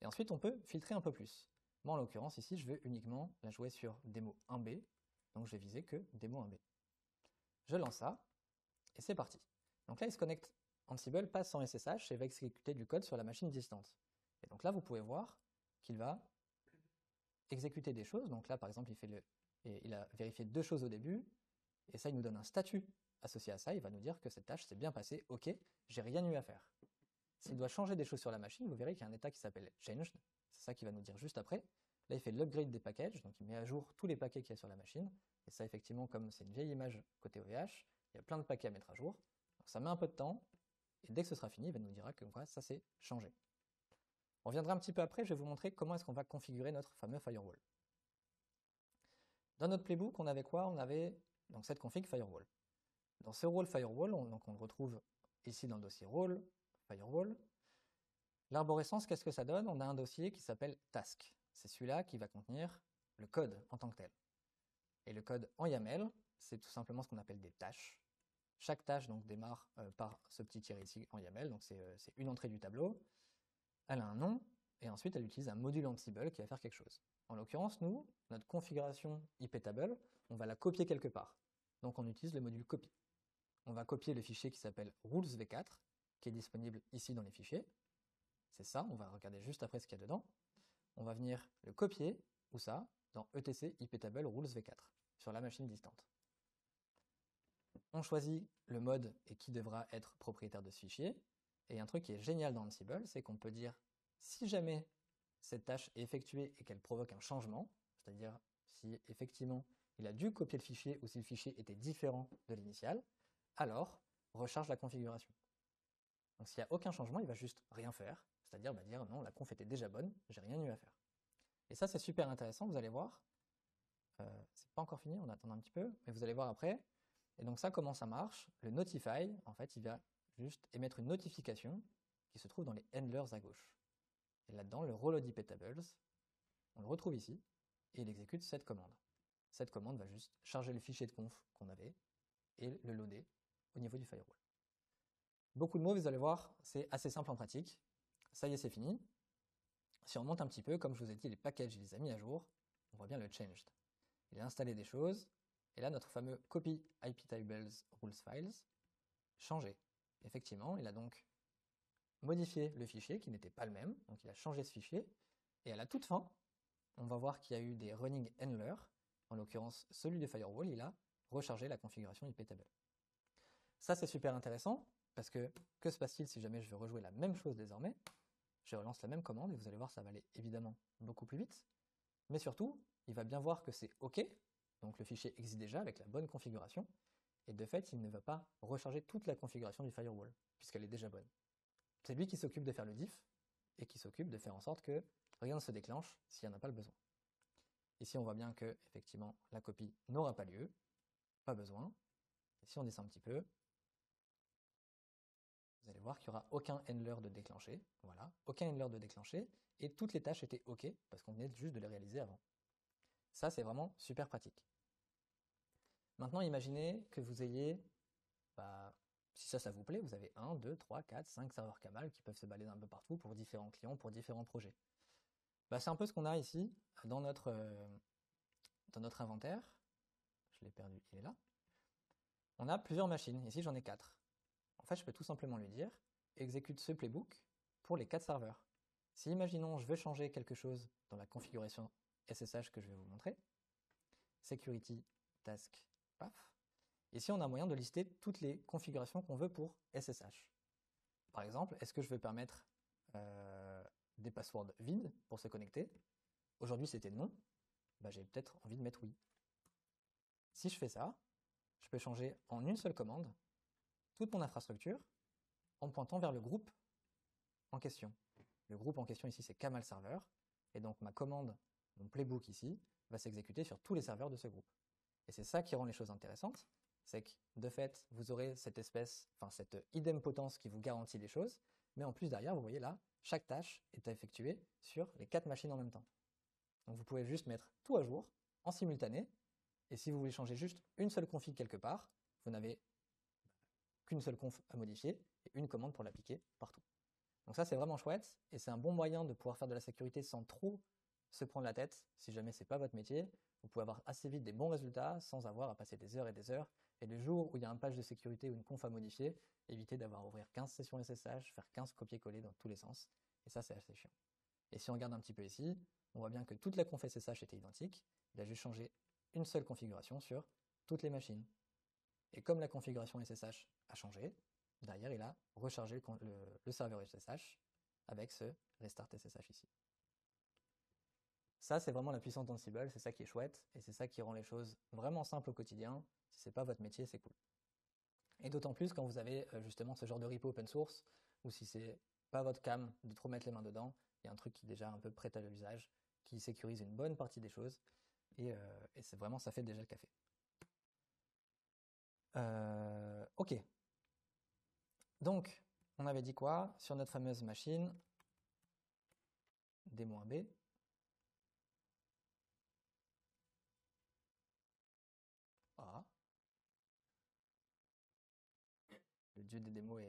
Et ensuite on peut filtrer un peu plus. Moi en l'occurrence ici je veux uniquement la jouer sur démo 1B, donc je vais viser que démo 1B. Je lance ça, et c'est parti. Donc là il se connecte, Ansible passe sans SSH et va exécuter du code sur la machine distante. Et donc là vous pouvez voir qu'il va exécuter des choses. Donc là par exemple il a vérifié 2 choses au début, et ça il nous donne un statut associé à ça, il va nous dire que cette tâche s'est bien passée, ok, j'ai rien eu à faire. S'il doit changer des choses sur la machine, vous verrez qu'il y a un état qui s'appelle changed, c'est ça qu'il va nous dire juste après. Là il fait l'upgrade des packages, donc il met à jour tous les paquets qu'il y a sur la machine, et ça effectivement comme c'est une vieille image côté OVH, il y a plein de paquets à mettre à jour, donc ça met un peu de temps, et dès que ce sera fini, il va nous dire que voilà, ça s'est changé. On reviendra un petit peu après, je vais vous montrer comment est-ce qu'on va configurer notre fameux firewall. Dans notre playbook, on avait quoi? On avait donc cette config firewall. Dans ce rôle firewall, on le retrouve ici dans le dossier rôle, firewall. L'arborescence, qu'est-ce que ça donne? On a un dossier qui s'appelle task. C'est celui-là qui va contenir le code en tant que tel. Et le code en YAML, c'est tout simplement ce qu'on appelle des tâches. Chaque tâche donc démarre par ce petit tiret ici en YAML, donc c'est une entrée du tableau. Elle a un nom, et ensuite elle utilise un module Ansible qui va faire quelque chose. En l'occurrence, nous, notre configuration iptable, on va la copier quelque part. Donc on utilise le module copy. On va copier le fichier qui s'appelle rulesv4, qui est disponible ici dans les fichiers. C'est ça, on va regarder juste après ce qu'il y a dedans. On va venir le copier, où ça? Dans etc iptable rulesv4, sur la machine distante. On choisit le mode et qui devra être propriétaire de ce fichier. Et un truc qui est génial dans Ansible, c'est qu'on peut dire, si jamais cette tâche est effectuée et qu'elle provoque un changement, c'est-à-dire si effectivement il a dû copier le fichier ou si le fichier était différent de l'initial, alors recharge la configuration. Donc s'il n'y a aucun changement, il va juste rien faire, c'est-à-dire dire non, la conf était déjà bonne, j'ai rien eu à faire. Et ça c'est super intéressant, vous allez voir. C'est pas encore fini, on attend un petit peu, mais vous allez voir après. Et donc ça, comment ça marche? Le notify, en fait, il va juste émettre une notification qui se trouve dans les handlers à gauche. Et là-dedans, le reload iptables, on le retrouve ici, et il exécute cette commande. Cette commande va juste charger le fichier de conf qu'on avait et le loader au niveau du firewall. Beaucoup de mots, vous allez voir, c'est assez simple en pratique. Ça y est, c'est fini. Si on monte un petit peu, comme je vous ai dit, les packages, il les a mis à jour, on voit bien le changed. Il a installé des choses, et là, notre fameux copy iptables rules files, changé. Effectivement, il a donc modifié le fichier qui n'était pas le même, donc il a changé ce fichier, et à la toute fin, on va voir qu'il y a eu des running handlers, en l'occurrence celui de firewall, il a rechargé la configuration iptable. Ça c'est super intéressant, parce que se passe-t-il si jamais je veux rejouer la même chose désormais? Je relance la même commande, et vous allez voir ça va aller évidemment beaucoup plus vite, mais surtout, il va bien voir que c'est OK, donc le fichier existe déjà avec la bonne configuration, et de fait, il ne va pas recharger toute la configuration du firewall, puisqu'elle est déjà bonne. C'est lui qui s'occupe de faire le diff, et qui s'occupe de faire en sorte que rien ne se déclenche s'il n'y en a pas le besoin. Ici, on voit bien que, effectivement, la copie n'aura pas lieu, pas besoin. Et si on descend un petit peu, vous allez voir qu'il n'y aura aucun handler de déclenché, voilà, aucun handler de déclenché, et toutes les tâches étaient OK, parce qu'on venait juste de les réaliser avant. Ça, c'est vraiment super pratique. Maintenant, imaginez que vous ayez Si ça vous plaît, vous avez 1, 2, 3, 4, 5 serveurs Cabal qui peuvent se balader un peu partout pour différents clients, pour différents projets. Bah, c'est un peu ce qu'on a ici dans notre inventaire. Je l'ai perdu, il est là. On a plusieurs machines. Ici, j'en ai 4. En fait, je peux tout simplement lui dire exécute ce playbook pour les 4 serveurs. Si, imaginons, je veux changer quelque chose dans la configuration SSH que je vais vous montrer, security, task, paf. Ici, on a moyen de lister toutes les configurations qu'on veut pour SSH. Par exemple, est-ce que je veux permettre des passwords vides pour se connecter? Aujourd'hui, c'était non. Bah, j'ai peut-être envie de mettre oui. Si je fais ça, je peux changer en une seule commande toute mon infrastructure en pointant vers le groupe en question. Le groupe en question ici, c'est Camel Server. Et donc ma commande, mon playbook ici, va s'exécuter sur tous les serveurs de ce groupe. Et c'est ça qui rend les choses intéressantes. C'est que de fait, vous aurez cette idempotence qui vous garantit les choses. Mais en plus derrière, vous voyez là, chaque tâche est effectuée sur les 4 machines en même temps. Donc vous pouvez juste mettre tout à jour, en simultané. Et si vous voulez changer juste une seule config quelque part, vous n'avez qu'une seule conf à modifier et une commande pour l'appliquer partout. Donc ça, c'est vraiment chouette et c'est un bon moyen de pouvoir faire de la sécurité sans trop se prendre la tête. Si jamais c'est pas votre métier, vous pouvez avoir assez vite des bons résultats sans avoir à passer des heures et des heures. Et le jour où il y a un patch de sécurité ou une conf à modifier, évitez d'avoir à ouvrir 15 sessions SSH, faire 15 copier-coller dans tous les sens. Et ça, c'est assez chiant. Et si on regarde un petit peu ici, on voit bien que toute la conf SSH était identique. Il a juste changé une seule configuration sur toutes les machines. Et comme la configuration SSH a changé, derrière, il a rechargé le serveur SSH avec ce restart SSH ici. Ça, c'est vraiment la puissance d'Ansible, c'est ça qui est chouette, et c'est ça qui rend les choses vraiment simples au quotidien. Si c'est pas votre métier, c'est cool. Et d'autant plus quand vous avez justement ce genre de repo open source, ou si c'est pas votre cam de trop mettre les mains dedans, il y a un truc qui est déjà un peu prêt à l'usage, qui sécurise une bonne partie des choses, et c'est vraiment, ça fait déjà le café. Ok. Donc, on avait dit quoi sur notre fameuse machine D-B. Ah. Le dieu des démos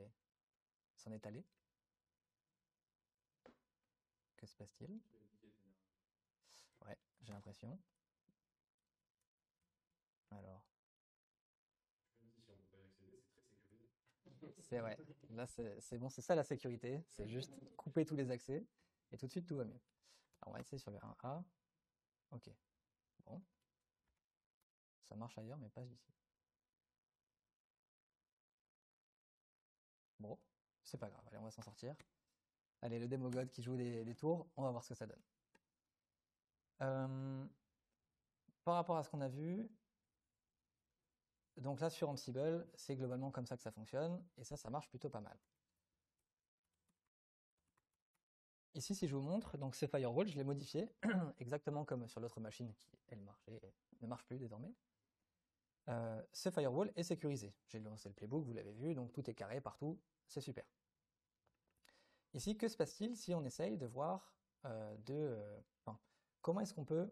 s'en est allé. Que se passe-t-il? Ouais, j'ai l'impression. Alors. C'est vrai. Là, c'est bon, c'est ça la sécurité. C'est juste couper tous les accès et tout de suite tout va mieux. Alors, on va essayer sur le 1A. Ok. Bon. Ça marche ailleurs, mais pas ici. Bon, c'est pas grave. Allez, on va s'en sortir. Allez, le démogod qui joue des tours, on va voir ce que ça donne. Par rapport à ce qu'on a vu, donc là sur Ansible, c'est globalement comme ça que ça fonctionne, et ça marche plutôt pas mal. Ici, si je vous montre, donc ces firewalls, je l'ai modifié exactement comme sur l'autre machine qui, elle, marchait, ne marche plus désormais. Ce firewall est sécurisé. J'ai lancé le playbook, vous l'avez vu, donc tout est carré partout, c'est super. Ici, que se passe-t-il si on essaye de voir comment est-ce qu'on peut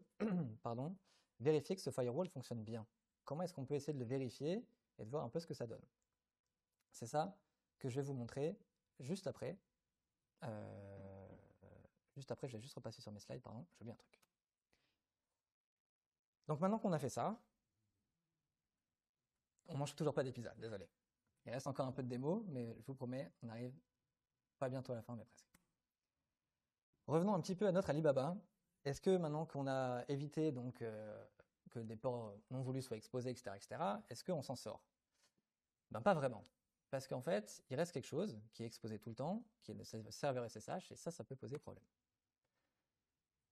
pardon, vérifier que ce firewall fonctionne bien? Comment est-ce qu'on peut essayer de le vérifier et de voir un peu ce que ça donne? C'est ça que je vais vous montrer juste après. Juste après, je vais juste repasser sur mes slides, pardon, j'ai oublié un truc. Donc maintenant qu'on a fait ça, on mange toujours pas des pizzas, désolé. Il reste encore un peu de démo, mais je vous promets, on arrive pas bientôt à la fin, mais presque. Revenons un petit peu à notre Alibaba. Est-ce que maintenant qu'on a évité donc que des ports non voulus soient exposés, etc., est-ce qu'on s'en sort? Ben pas vraiment. Parce qu'en fait, il reste quelque chose qui est exposé tout le temps, qui est le serveur SSH, et ça peut poser problème.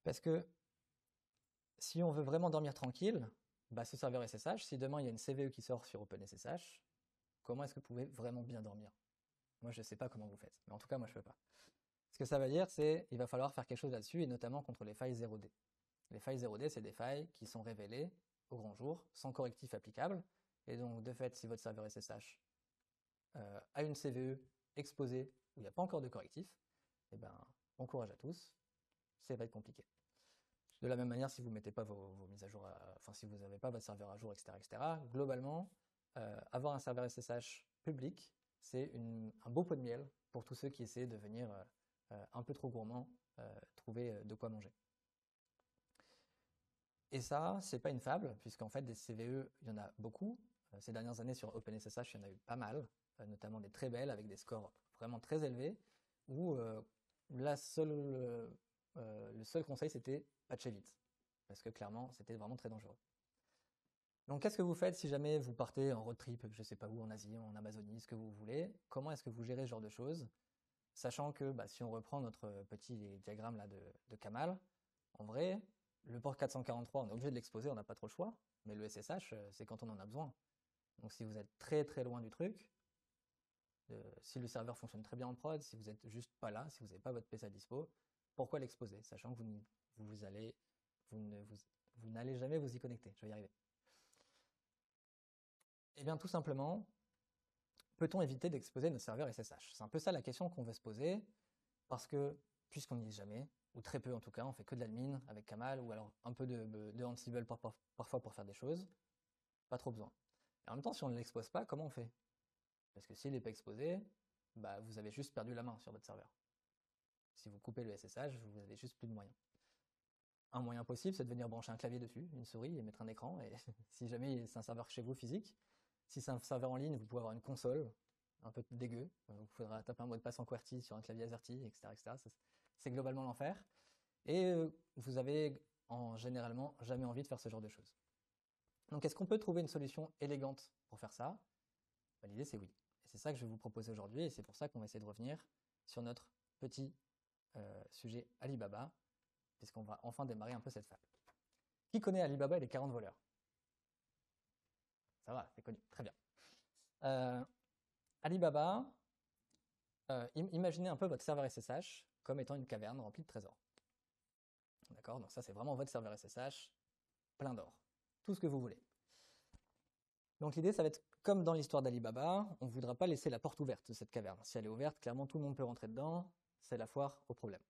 Parce que si on veut vraiment dormir tranquille, bah ce serveur SSH, si demain il y a une CVE qui sort sur OpenSSH, comment est-ce que vous pouvez vraiment bien dormir? Moi, je ne sais pas comment vous faites, mais en tout cas, moi, je ne peux pas. Ce que ça veut dire, c'est qu'il va falloir faire quelque chose là-dessus, et notamment contre les failles 0D. Les failles 0D, c'est des failles qui sont révélées au grand jour, sans correctif applicable, et donc, de fait, si votre serveur SSH a une CVE exposée où il n'y a pas encore de correctif, eh ben, bon courage à tous, ça va être compliqué. De la même manière, si vous ne mettez pas vos mises à jour, si vous n'avez pas votre serveur à jour, etc., globalement, avoir un serveur SSH public, c'est un beau pot de miel pour tous ceux qui essaient de devenir un peu trop gourmands, trouver de quoi manger. Et ça, c'est pas une fable, puisqu'en fait, des CVE, il y en a beaucoup. Ces dernières années, sur OpenSSH, il y en a eu pas mal, notamment des très belles, avec des scores vraiment très élevés, où le seul conseil, c'était patcher vite, parce que clairement, c'était vraiment très dangereux. Donc, qu'est-ce que vous faites si jamais vous partez en road trip, je sais pas où, en Asie, en Amazonie, ce que vous voulez? Comment est-ce que vous gérez ce genre de choses? Sachant que si on reprend notre petit diagramme là de Kamal, en vrai, le port 443, on est obligé de l'exposer, on n'a pas trop le choix, mais le SSH, c'est quand on en a besoin. Donc si vous êtes très très loin du truc, si le serveur fonctionne très bien en prod, si vous êtes juste pas là, si vous n'avez pas votre PC à dispo, pourquoi l'exposer? Sachant que vous n'allez jamais vous y connecter. Je vais y arriver. Eh bien tout simplement, peut-on éviter d'exposer notre serveur SSH? C'est un peu ça la question qu'on veut se poser, parce que puisqu'on n'y est jamais, ou très peu en tout cas, on fait que de l'admin avec Kamal, ou alors un peu de Ansible parfois pour faire des choses, pas trop besoin. Et en même temps, si on ne l'expose pas, comment on fait? Parce que s'il n'est pas exposé, vous avez juste perdu la main sur votre serveur. Si vous coupez le SSH, vous avez juste plus de moyens. Un moyen possible, c'est de venir brancher un clavier dessus, une souris et mettre un écran. Et si jamais c'est un serveur chez vous physique, si c'est un serveur en ligne, vous pouvez avoir une console un peu dégueu. Il faudra taper un mot de passe en QWERTY sur un clavier AZERTY, etc. C'est globalement l'enfer. Et vous avez généralement jamais envie de faire ce genre de choses. Donc est-ce qu'on peut trouver une solution élégante pour faire ça? L'idée c'est oui. Et c'est ça que je vais vous proposer aujourd'hui, et c'est pour ça qu'on va essayer de revenir sur notre petit sujet Alibaba, puisqu'on va enfin démarrer un peu cette fable. Qui connaît Alibaba et les 40 voleurs? Ça va, c'est connu, très bien. Alibaba, imaginez un peu votre serveur SSH comme étant une caverne remplie de trésors. D'accord? Donc ça, c'est vraiment votre serveur SSH plein d'or. Tout ce que vous voulez. Donc l'idée, ça va être comme dans l'histoire d'Alibaba, on ne voudra pas laisser la porte ouverte de cette caverne. Si elle est ouverte, clairement, tout le monde peut rentrer dedans. C'est la foire au problème.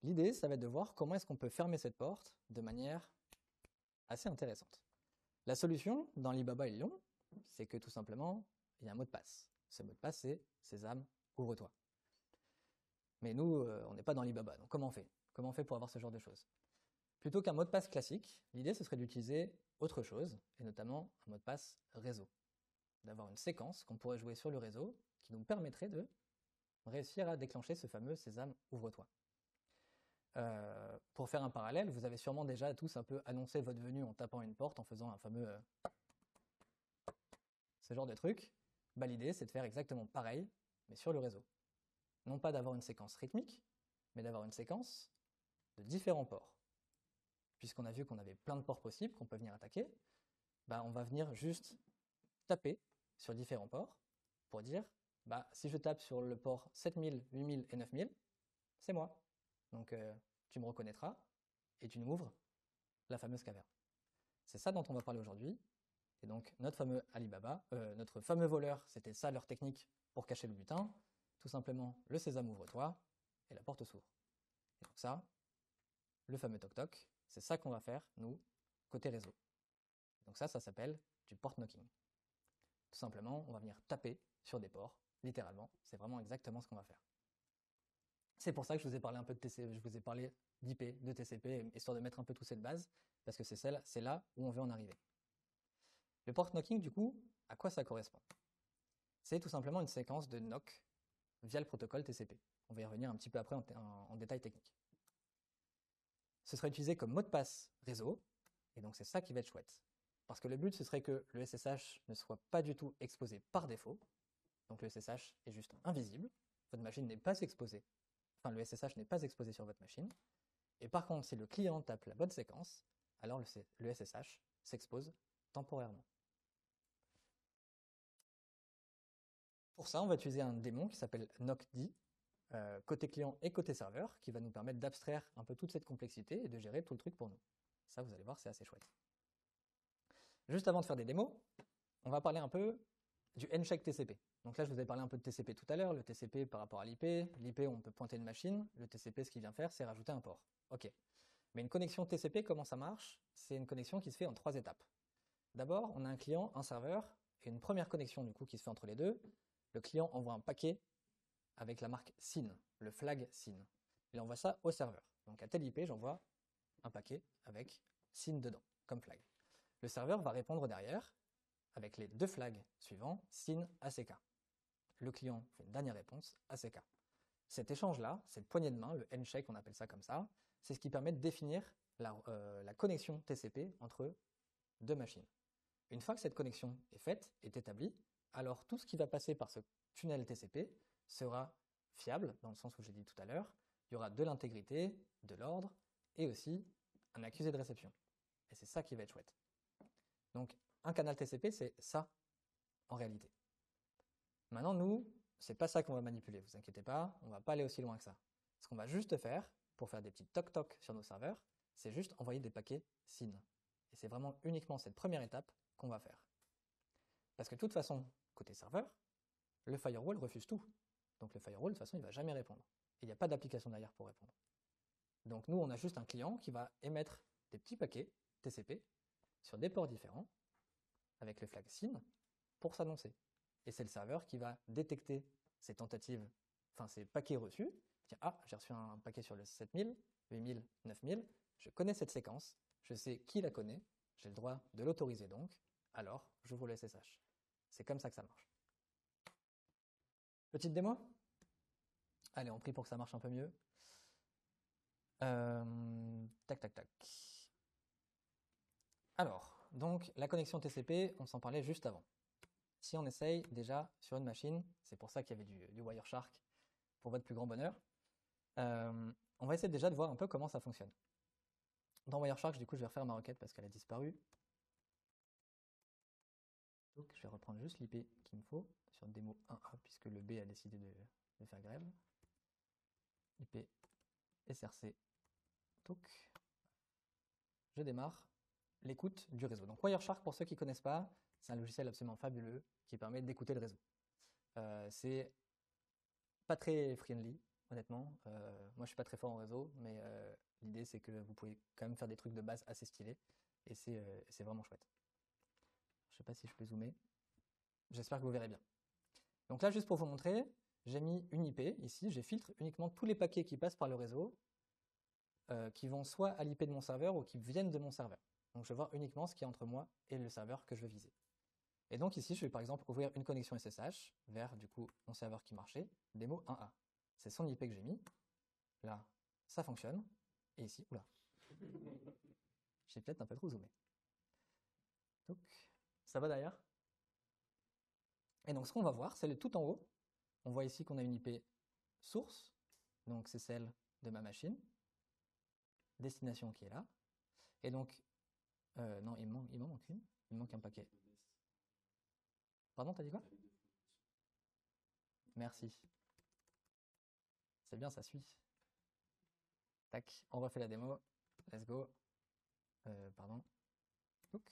L'idée, ça va être de voir comment est-ce qu'on peut fermer cette porte de manière assez intéressante. La solution, dans Alibaba et Lyon, c'est que tout simplement, il y a un mot de passe. Ce mot de passe, c'est Sésame, ouvre-toi. Mais nous, on n'est pas dans Alibaba, donc comment on fait? Comment on fait pour avoir ce genre de choses? Plutôt qu'un mot de passe classique, l'idée, ce serait d'utiliser autre chose, et notamment un mot de passe réseau. D'avoir une séquence qu'on pourrait jouer sur le réseau qui nous permettrait de réussir à déclencher ce fameux Sésame, ouvre-toi. Pour faire un parallèle, vous avez sûrement déjà tous un peu annoncé votre venue en tapant une porte, en faisant un fameux ce genre de truc. L'idée, c'est de faire exactement pareil, mais sur le réseau. Non pas d'avoir une séquence rythmique, mais d'avoir une séquence de différents ports. Puisqu'on a vu qu'on avait plein de ports possibles qu'on peut venir attaquer, on va venir juste taper sur différents ports pour dire, si je tape sur le port 7000, 8000 et 9000, c'est moi. Donc tu me reconnaîtras et tu m'ouvres la fameuse caverne. C'est ça dont on va parler aujourd'hui. Et donc notre fameux Alibaba, notre fameux voleur, c'était ça leur technique pour cacher le butin. Tout simplement, le sésame ouvre-toi et la porte s'ouvre. Et donc ça, le fameux toc-toc, c'est ça qu'on va faire, nous, côté réseau. Donc ça s'appelle du port knocking. Tout simplement, on va venir taper sur des ports, littéralement. C'est vraiment exactement ce qu'on va faire. C'est pour ça que je vous ai parlé un peu de TCP, je vous ai parlé d'IP, de TCP, histoire de mettre un peu tout cette base, parce que c'est là où on veut en arriver. Le port knocking, du coup, à quoi ça correspond? C'est tout simplement une séquence de knock via le protocole TCP. On va y revenir un petit peu après en détail technique. Ce sera utilisé comme mot de passe réseau, et donc c'est ça qui va être chouette. Parce que le but, ce serait que le SSH ne soit pas du tout exposé par défaut, donc le SSH est juste invisible, votre machine n'est pas exposée, enfin le SSH n'est pas exposé sur votre machine, et par contre, si le client tape la bonne séquence, alors le SSH s'expose temporairement. Pour ça, on va utiliser un démon qui s'appelle knockd, côté client et côté serveur, qui va nous permettre d'abstraire un peu toute cette complexité et de gérer tout le truc pour nous. Ça, vous allez voir, c'est assez chouette. Juste avant de faire des démos, on va parler un peu du handshake TCP. Donc là, je vous ai parlé un peu de TCP tout à l'heure, le TCP par rapport à l'IP. L'IP, on peut pointer une machine. Le TCP, ce qu'il vient faire, c'est rajouter un port. OK. Mais une connexion TCP, comment ça marche? C'est une connexion qui se fait en 3 étapes. D'abord, on a un client, un serveur, et une première connexion du coup qui se fait entre les deux. le client envoie un paquet avec la marque SYN, le flag SYN. Il envoie ça au serveur. Donc à tel IP, j'envoie un paquet avec SYN dedans, comme flag. Le serveur va répondre derrière avec les 2 flags suivants, SYN ACK. Le client fait une dernière réponse, ACK. Cet échange-là, cette poignée de main, le handshake, on appelle ça comme ça, c'est ce qui permet de définir la connexion TCP entre 2 machines. Une fois que cette connexion est faite, est établie, alors tout ce qui va passer par ce tunnel TCP sera fiable, dans le sens où j'ai dit tout à l'heure. Il y aura de l'intégrité, de l'ordre, et aussi un accusé de réception. Et c'est ça qui va être chouette. Donc, un canal TCP, c'est ça, en réalité. Maintenant, nous, c'est pas ça qu'on va manipuler, vous inquiétez pas, on va pas aller aussi loin que ça. Ce qu'on va juste faire, pour faire des petits toc-toc sur nos serveurs, c'est juste envoyer des paquets SYN. Et c'est vraiment uniquement cette première étape qu'on va faire. Parce que de toute façon, côté serveur, le firewall refuse tout. Donc le firewall, de toute façon, il ne va jamais répondre. Et il n'y a pas d'application derrière pour répondre. Donc nous, on a juste un client qui va émettre des petits paquets TCP sur des ports différents, avec le flag SYN, pour s'annoncer. Et c'est le serveur qui va détecter ces tentatives, enfin ces paquets reçus, dire « Ah, j'ai reçu un paquet sur le 7000, 8000, 9000, je connais cette séquence, je sais qui la connaît, j'ai le droit de l'autoriser donc, alors j'ouvre le SSH. » C'est comme ça que ça marche. Petite démo? Allez, on prie pour que ça marche un peu mieux. Tac, tac, tac. Alors, donc la connexion TCP, on s'en parlait juste avant. Si on essaye déjà sur une machine, c'est pour ça qu'il y avait du Wireshark, pour votre plus grand bonheur, on va essayer déjà de voir un peu comment ça fonctionne. Dans Wireshark, du coup, je vais refaire ma requête parce qu'elle a disparu. Donc, je vais reprendre juste l'IP qu'il me faut sur démo 1A, puisque le B a décidé de faire grève. IP SRC, toc. Je démarre l'écoute du réseau. Donc Wireshark, pour ceux qui ne connaissent pas, c'est un logiciel absolument fabuleux qui permet d'écouter le réseau. C'est pas très friendly, honnêtement. Moi, je suis pas très fort en réseau, mais l'idée, c'est que vous pouvez quand même faire des trucs de base assez stylés, et c'est vraiment chouette. Je sais pas si je peux zoomer. J'espère que vous verrez bien. Donc là, juste pour vous montrer, j'ai mis une IP ici, j'ai filtré uniquement tous les paquets qui passent par le réseau, qui vont soit à l'IP de mon serveur ou qui viennent de mon serveur. Donc je vais voir uniquement ce qu'il y a entre moi et le serveur que je veux viser. Et donc ici, je vais par exemple ouvrir une connexion SSH vers du coup mon serveur qui marchait, démo 1A. C'est son IP que j'ai mis. Là, ça fonctionne. Et ici, oula. J'ai peut-être un peu trop zoomé. Donc, ça va derrière. Et donc ce qu'on va voir, c'est le tout en haut. On voit ici qu'on a une IP source, donc c'est celle de ma machine. Destination qui est là. Et donc, non, il m'en manque une. Il me manque un paquet. Pardon, t'as dit quoi? Merci. C'est bien, ça suit. Tac, on refait la démo. Let's go. Pardon. Donc,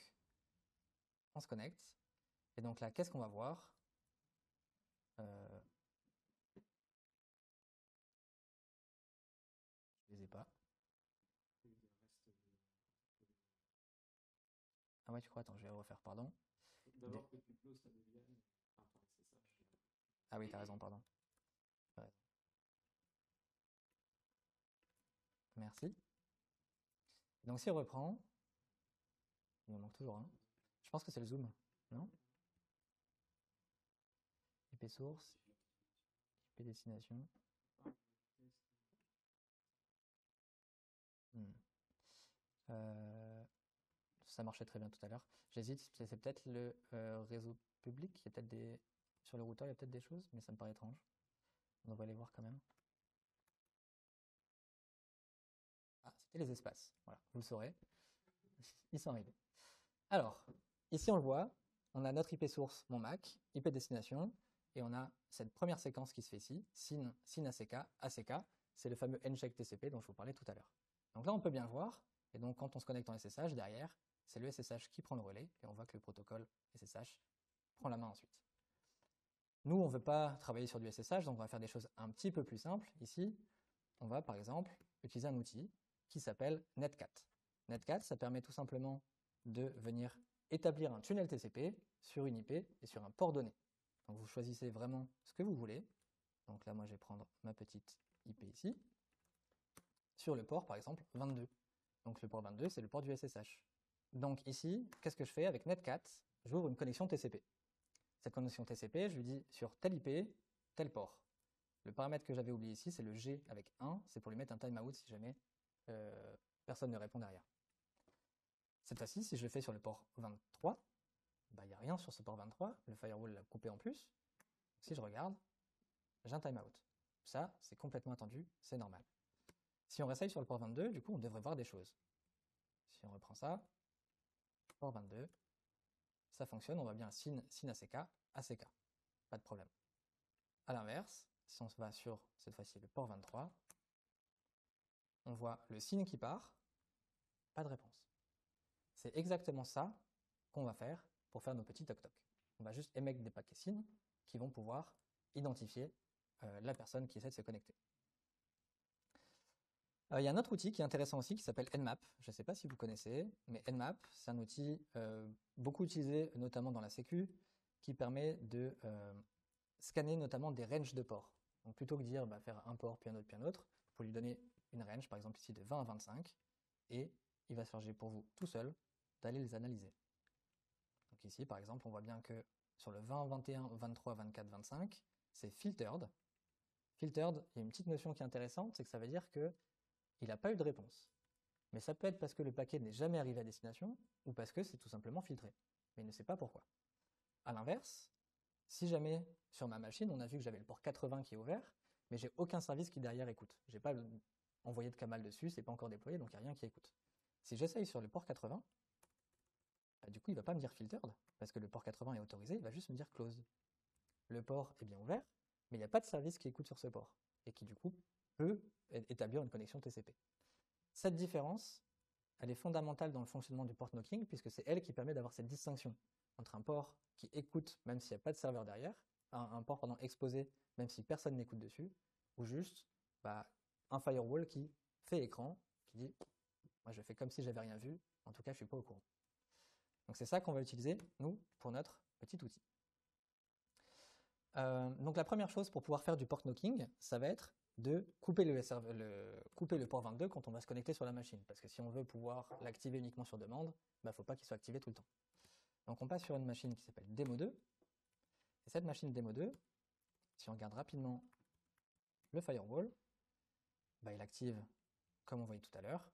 on se connecte. Et donc là, qu'est-ce qu'on va voir? Je les ai pas. Ah ouais, tu crois? Attends, je vais refaire, pardon. Ah oui, t'as raison, pardon. Ouais. Merci. Donc si on reprend, il me manque toujours un. Je pense que c'est le zoom, non? IP source, IP destination. Ça marchait très bien tout à l'heure. J'hésite, c'est peut-être le réseau public. Il y a peut-être des... Sur le routeur, il y a peut-être des choses, mais ça me paraît étrange. On devrait les voir quand même. Ah, c'était les espaces. Voilà, vous le saurez. Ils sont arrivés. Alors, ici on le voit, on a notre IP source, mon Mac, IP destination, et on a cette première séquence qui se fait ici, SYN ACK, ACK, c'est le fameux handshake TCP dont je vous parlais tout à l'heure. Donc là, on peut bien voir, et donc quand on se connecte en SSH, derrière, c'est le SSH qui prend le relais, et on voit que le protocole SSH prend la main ensuite. Nous, on ne veut pas travailler sur du SSH, donc on va faire des choses un petit peu plus simples. Ici, on va par exemple utiliser un outil qui s'appelle Netcat. Netcat, ça permet tout simplement de venir établir un tunnel TCP sur une IP et sur un port donné. Donc vous choisissez vraiment ce que vous voulez. Donc là, moi, je vais prendre ma petite IP ici. Sur le port, par exemple, 22. Donc le port 22, c'est le port du SSH. Donc ici, qu'est-ce que je fais avec Netcat? J'ouvre une connexion TCP. Cette connexion TCP, je lui dis sur tel IP, tel port. Le paramètre que j'avais oublié ici, c'est le G avec 1. C'est pour lui mettre un timeout si jamais personne ne répond derrière. Cette fois-ci, si je le fais sur le port 23, il n'y a rien sur ce port 23. Le firewall l'a coupé en plus. Si je regarde, j'ai un timeout. Ça, c'est complètement attendu, c'est normal. Si on réessaye sur le port 22, du coup, on devrait voir des choses. Si on reprend ça, port 22, ça fonctionne, on voit bien SYN ACK, ACK. Pas de problème. A l'inverse, si on se va sur, cette fois-ci, le port 23, on voit le SYN qui part, pas de réponse. C'est exactement ça qu'on va faire pour faire nos petits toc-toc. On va juste émettre des paquets SYN qui vont pouvoir identifier la personne qui essaie de se connecter. Il y a un autre outil qui est intéressant aussi qui s'appelle Nmap. Je ne sais pas si vous connaissez, mais Nmap, c'est un outil beaucoup utilisé notamment dans la sécu qui permet de scanner notamment des ranges de ports. Donc plutôt que de dire faire un port puis un autre puis un autre, il faut lui donner une range, par exemple ici de 20 à 25, et il va se charger pour vous tout seul d'aller les analyser. Donc ici, par exemple, on voit bien que sur le 20, 21, 23, 24, 25, c'est filtered. Filtered, il y a une petite notion qui est intéressante, c'est que ça veut dire que il n'a pas eu de réponse. Mais ça peut être parce que le paquet n'est jamais arrivé à destination ou parce que c'est tout simplement filtré. Mais il ne sait pas pourquoi. A l'inverse, si jamais sur ma machine, on a vu que j'avais le port 80 qui est ouvert, mais j'ai aucun service qui derrière écoute. J'ai pas envoyé de CAMAL dessus, c'est pas encore déployé, donc il n'y a rien qui écoute. Si j'essaye sur le port 80, du coup il va pas me dire filtered, parce que le port 80 est autorisé, il va juste me dire closed. Le port est bien ouvert, mais il n'y a pas de service qui écoute sur ce port, et qui du coup peut établir une connexion TCP. Cette différence, elle est fondamentale dans le fonctionnement du port knocking, puisque c'est elle qui permet d'avoir cette distinction entre un port qui écoute même s'il n'y a pas de serveur derrière, un port exposé même si personne n'écoute dessus, ou juste un firewall qui fait écran, qui dit moi je fais comme si j'avais rien vu, en tout cas je suis pas au courant. Donc c'est ça qu'on va utiliser, nous, pour notre petit outil. Donc la première chose pour pouvoir faire du port knocking, ça va être de couper le port 22 quand on va se connecter sur la machine. Parce que si on veut pouvoir l'activer uniquement sur demande, il ne faut pas qu'il soit activé tout le temps. Donc on passe sur une machine qui s'appelle Demo 2. Et cette machine Demo 2, si on regarde rapidement le firewall, il active, comme on voyait tout à l'heure,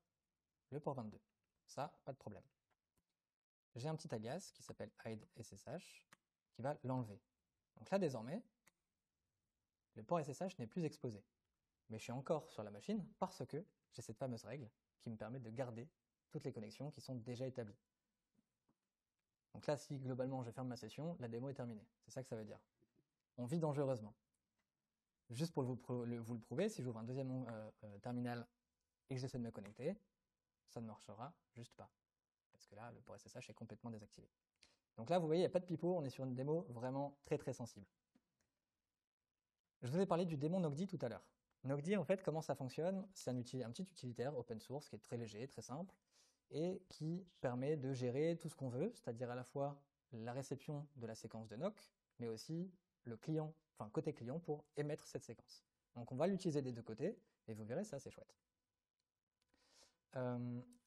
le port 22. Ça, pas de problème. J'ai un petit alias qui s'appelle hide SSH qui va l'enlever. Donc là, désormais, le port SSH n'est plus exposé. Mais je suis encore sur la machine parce que j'ai cette fameuse règle qui me permet de garder toutes les connexions qui sont déjà établies. Donc là, si globalement je ferme ma session, la démo est terminée. C'est ça que ça veut dire. On vit dangereusement. Juste pour vous le prouver, si j'ouvre un deuxième terminal et que j'essaie de me connecter, ça ne marchera juste pas. Parce que là, le port SSH est complètement désactivé. Donc là, vous voyez, il n'y a pas de pipeau, on est sur une démo vraiment très très sensible. Je vous ai parlé du démon Nocdi tout à l'heure. Nocdi, en fait, comment ça fonctionne? C'est un petit utilitaire open source qui est très léger, très simple, et qui permet de gérer tout ce qu'on veut, c'est-à-dire à la fois la réception de la séquence de NOC, mais aussi le client, enfin côté client, pour émettre cette séquence. Donc on va l'utiliser des deux côtés, et vous verrez, ça c'est chouette.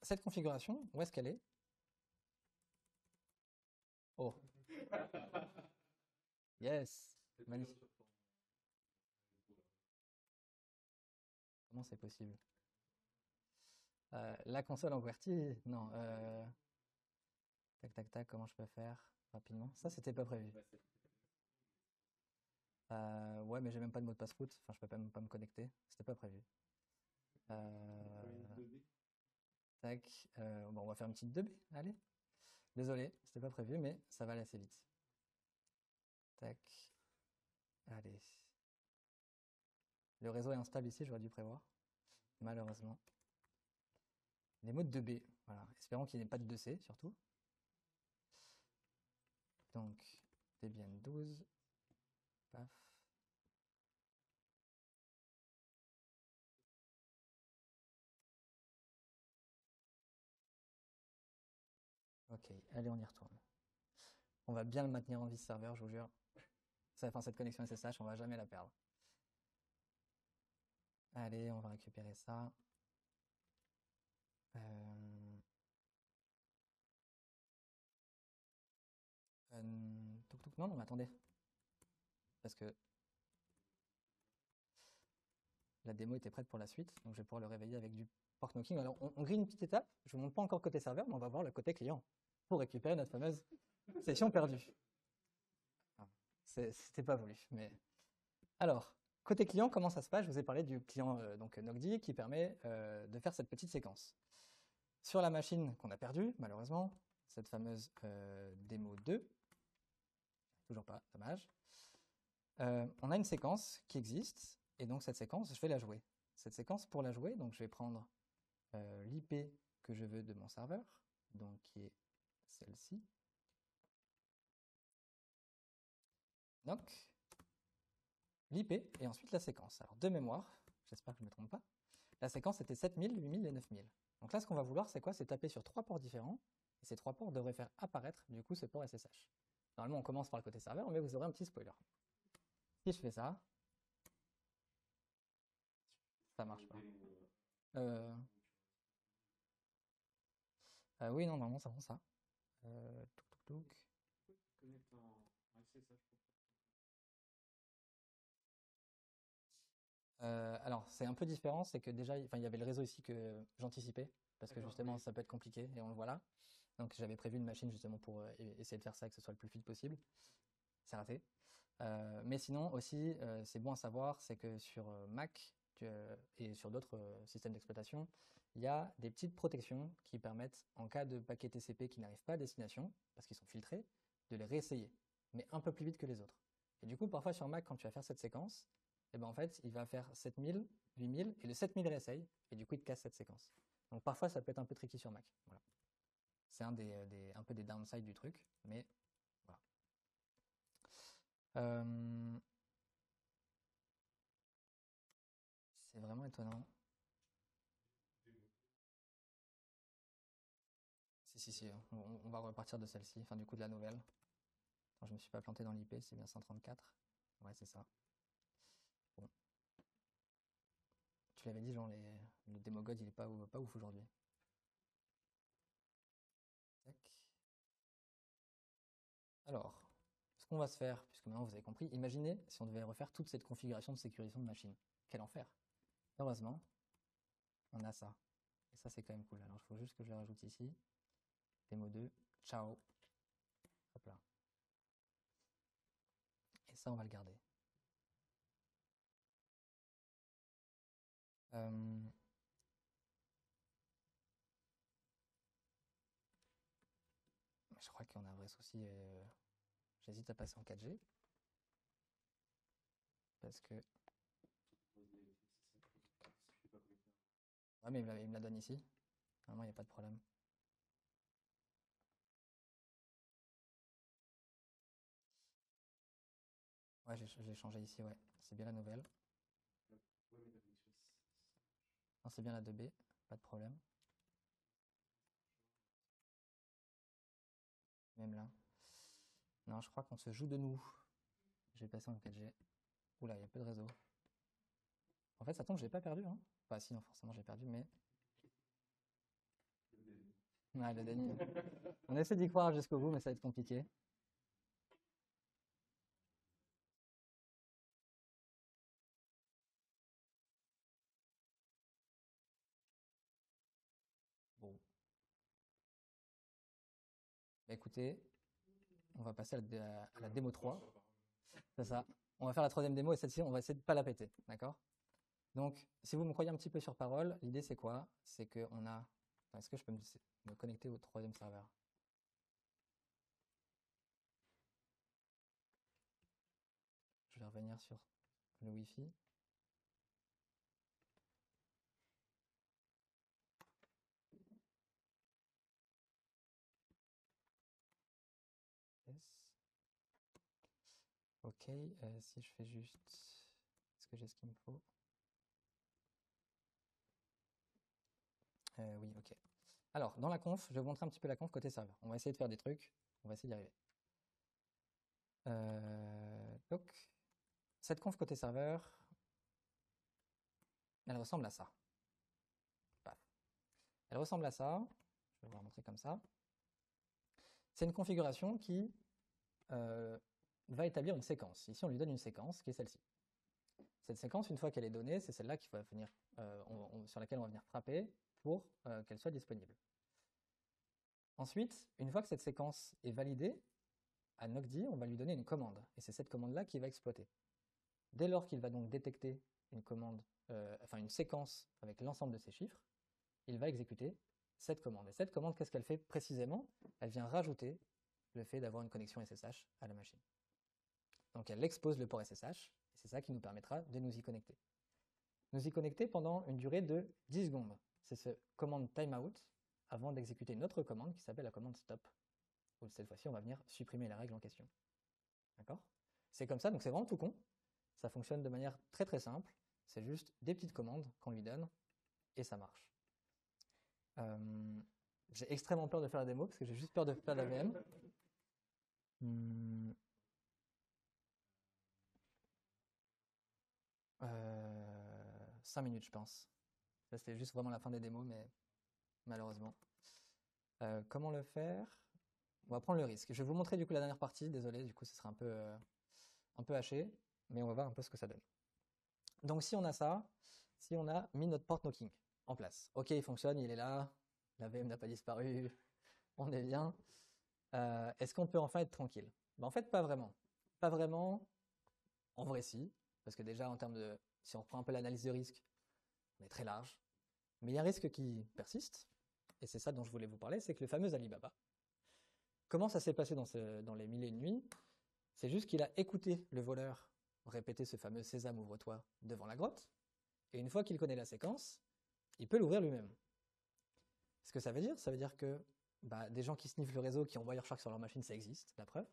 Cette configuration, où est-ce qu'elle est? Oh. Yes. Magnifique. Comment c'est possible? La console en QWERTY? Non. Tac, tac, tac, comment je peux faire rapidement? Ça, c'était pas prévu. Ouais, mais j'ai même pas de mot de passe-route. Enfin, je peux même pas me connecter. C'était pas prévu. Tac. Bon, on va faire une petite 2B. Allez. Désolé, c'était pas prévu, mais ça va aller assez vite. Tac. Allez. Le réseau est instable ici, j'aurais dû prévoir. Malheureusement. Les mots de 2B. Voilà. Espérons qu'il n'y ait pas de 2C, surtout. Donc, Debian 12. Paf. Ok, allez, on y retourne. On va bien le maintenir en vie ce serveur, je vous jure. Enfin, cette connexion SSH, on va jamais la perdre. Allez, on va récupérer ça. Non, non, mais attendez. Parce que la démo était prête pour la suite, donc je vais pouvoir le réveiller avec du port knocking. Alors, on grille une petite étape. Je ne vous montre pas encore côté serveur, mais on va voir le côté client pour récupérer notre fameuse session perdue. C'était pas voulu, mais... Alors, côté client, comment ça se passe? Je vous ai parlé du client donc Nocdi qui permet de faire cette petite séquence. Sur la machine qu'on a perdue, malheureusement, cette fameuse démo 2, toujours pas, dommage, on a une séquence qui existe, et donc cette séquence, je vais la jouer. Cette séquence, pour la jouer, donc je vais prendre l'IP que je veux de mon serveur, donc qui est celle-ci. Donc, l'IP et ensuite la séquence. Alors, de mémoire, j'espère que je ne me trompe pas, la séquence était 7000, 8000 et 9000. Donc là, ce qu'on va vouloir, c'est quoi? C'est taper sur 3 ports différents, et ces 3 ports devraient faire apparaître, du coup, ce port SSH. Normalement, on commence par le côté serveur, mais vous aurez un petit spoiler. Si je fais ça, ça marche pas. Oui, non, normalement, ça prend ça. Alors, c'est un peu différent, c'est que déjà, il y avait le réseau ici que j'anticipais, parce que justement, ça peut être compliqué, et on le voit là. Donc, j'avais prévu une machine justement pour essayer de faire ça et que ce soit le plus vite possible. C'est raté. Mais sinon, aussi, c'est bon à savoir, c'est que sur Mac et sur d'autres systèmes d'exploitation, il y a des petites protections qui permettent, en cas de paquets TCP qui n'arrivent pas à destination, parce qu'ils sont filtrés, de les réessayer, mais un peu plus vite que les autres. Et du coup, parfois sur Mac, quand tu vas faire cette séquence, et ben en fait, il va faire 7000, 8000, et le 7000 réessaye, et du coup, il te casse cette séquence. Donc parfois, ça peut être un peu tricky sur Mac. Voilà. C'est un peu des downsides du truc, mais voilà. C'est vraiment étonnant. Si, on va repartir de celle-ci, enfin du coup de la nouvelle. Attends, je me suis pas planté dans l'IP, c'est bien 134. Ouais, c'est ça. Bon. Tu l'avais dit, genre, le démogod, il est pas ouf aujourd'hui. Alors, ce qu'on va se faire, puisque maintenant vous avez compris, imaginez si on devait refaire toute cette configuration de sécurisation de machine. Quel enfer. Heureusement, on a ça. Et ça, c'est quand même cool. Alors, il faut juste que je le rajoute ici. Démo 2, ciao. Hop là. Et ça, on va le garder. Je crois qu'on a un vrai souci. J'hésite à passer en 4G. Parce que... Ouais, mais il me la donne ici. Normalement, il n'y a pas de problème. Ouais, j'ai changé ici, ouais. C'est bien la nouvelle. Non, c'est bien la 2B, pas de problème. Même là. Non, je crois qu'on se joue de nous. Je vais passer en 4G. Oula, il y a peu de réseau. En fait, ça tombe, j'ai pas perdu, hein. Enfin, si, non, forcément, j'ai perdu, mais... Ouais, le déni. On essaie d'y croire jusqu'au bout, mais ça va être compliqué. Bon. Bah, écoutez, on va passer à la démo 3. C'est ça. On va faire la troisième démo et celle-ci, on va essayer de pas la péter, d'accord? Donc, si vous me croyez un petit peu sur parole, l'idée c'est quoi? C'est qu'on a... Est-ce que je peux me connecter au troisième serveur? Je vais revenir sur le Wi-Fi. Yes. Ok, si je fais juste... Est-ce que j'ai ce qu'il me faut? Oui, ok. Alors, dans la conf, je vais vous montrer un petit peu la conf côté serveur. On va essayer de faire des trucs, on va essayer d'y arriver. Donc, cette conf côté serveur, elle ressemble à ça. Paf. Elle ressemble à ça. Je vais vous la montrer comme ça. C'est une configuration qui va établir une séquence. Ici, on lui donne une séquence qui est celle-ci. Cette séquence, une fois qu'elle est donnée, c'est celle-là qu'il va venir, sur laquelle on va venir frapper pour qu'elle soit disponible. Ensuite, une fois que cette séquence est validée, à Nocdi, on va lui donner une commande. Et c'est cette commande-là qu'il va exploiter. Dès lors qu'il va donc détecter une commande, une séquence avec l'ensemble de ces chiffres, il va exécuter cette commande. Et cette commande, qu'est-ce qu'elle fait précisément? Elle vient rajouter le fait d'avoir une connexion SSH à la machine. Donc elle expose le port SSH, et c'est ça qui nous permettra de nous y connecter. Nous y connecter pendant une durée de 10 secondes. C'est ce commande timeout avant d'exécuter une autre commande qui s'appelle la commande stop. Où cette fois-ci, on va venir supprimer la règle en question. D'accord? C'est comme ça, donc c'est vraiment tout con. Ça fonctionne de manière très très simple. C'est juste des petites commandes qu'on lui donne et ça marche. J'ai extrêmement peur de faire la démo parce que j'ai juste peur de faire la VM. 5 minutes, je pense. Ça, c'était juste vraiment la fin des démos, mais malheureusement. Comment le faire? On va prendre le risque. Je vais vous montrer du coup la dernière partie. Désolé, du coup, ce sera un peu haché, mais on va voir un peu ce que ça donne. Donc, si on a ça, si on a mis notre port knocking en place. Ok, il fonctionne, il est là. La VM n'a pas disparu. On est bien. Est-ce qu'on peut enfin être tranquille? En fait, pas vraiment. Pas vraiment. En vrai, si. Parce que déjà, en termes de... Si on reprend un peu l'analyse de risque, on est très large. Mais il y a un risque qui persiste. Et c'est ça dont je voulais vous parler, c'est que le fameux Alibaba. Comment ça s'est passé dans les 1000 et une nuits? C'est juste qu'il a écouté le voleur répéter ce fameux Sésame, ouvre-toi devant la grotte. Et une fois qu'il connaît la séquence, il peut l'ouvrir lui-même. Ce que ça veut dire que des gens qui sniffent le réseau, qui ont Wireshark sur leur machine, ça existe, la preuve.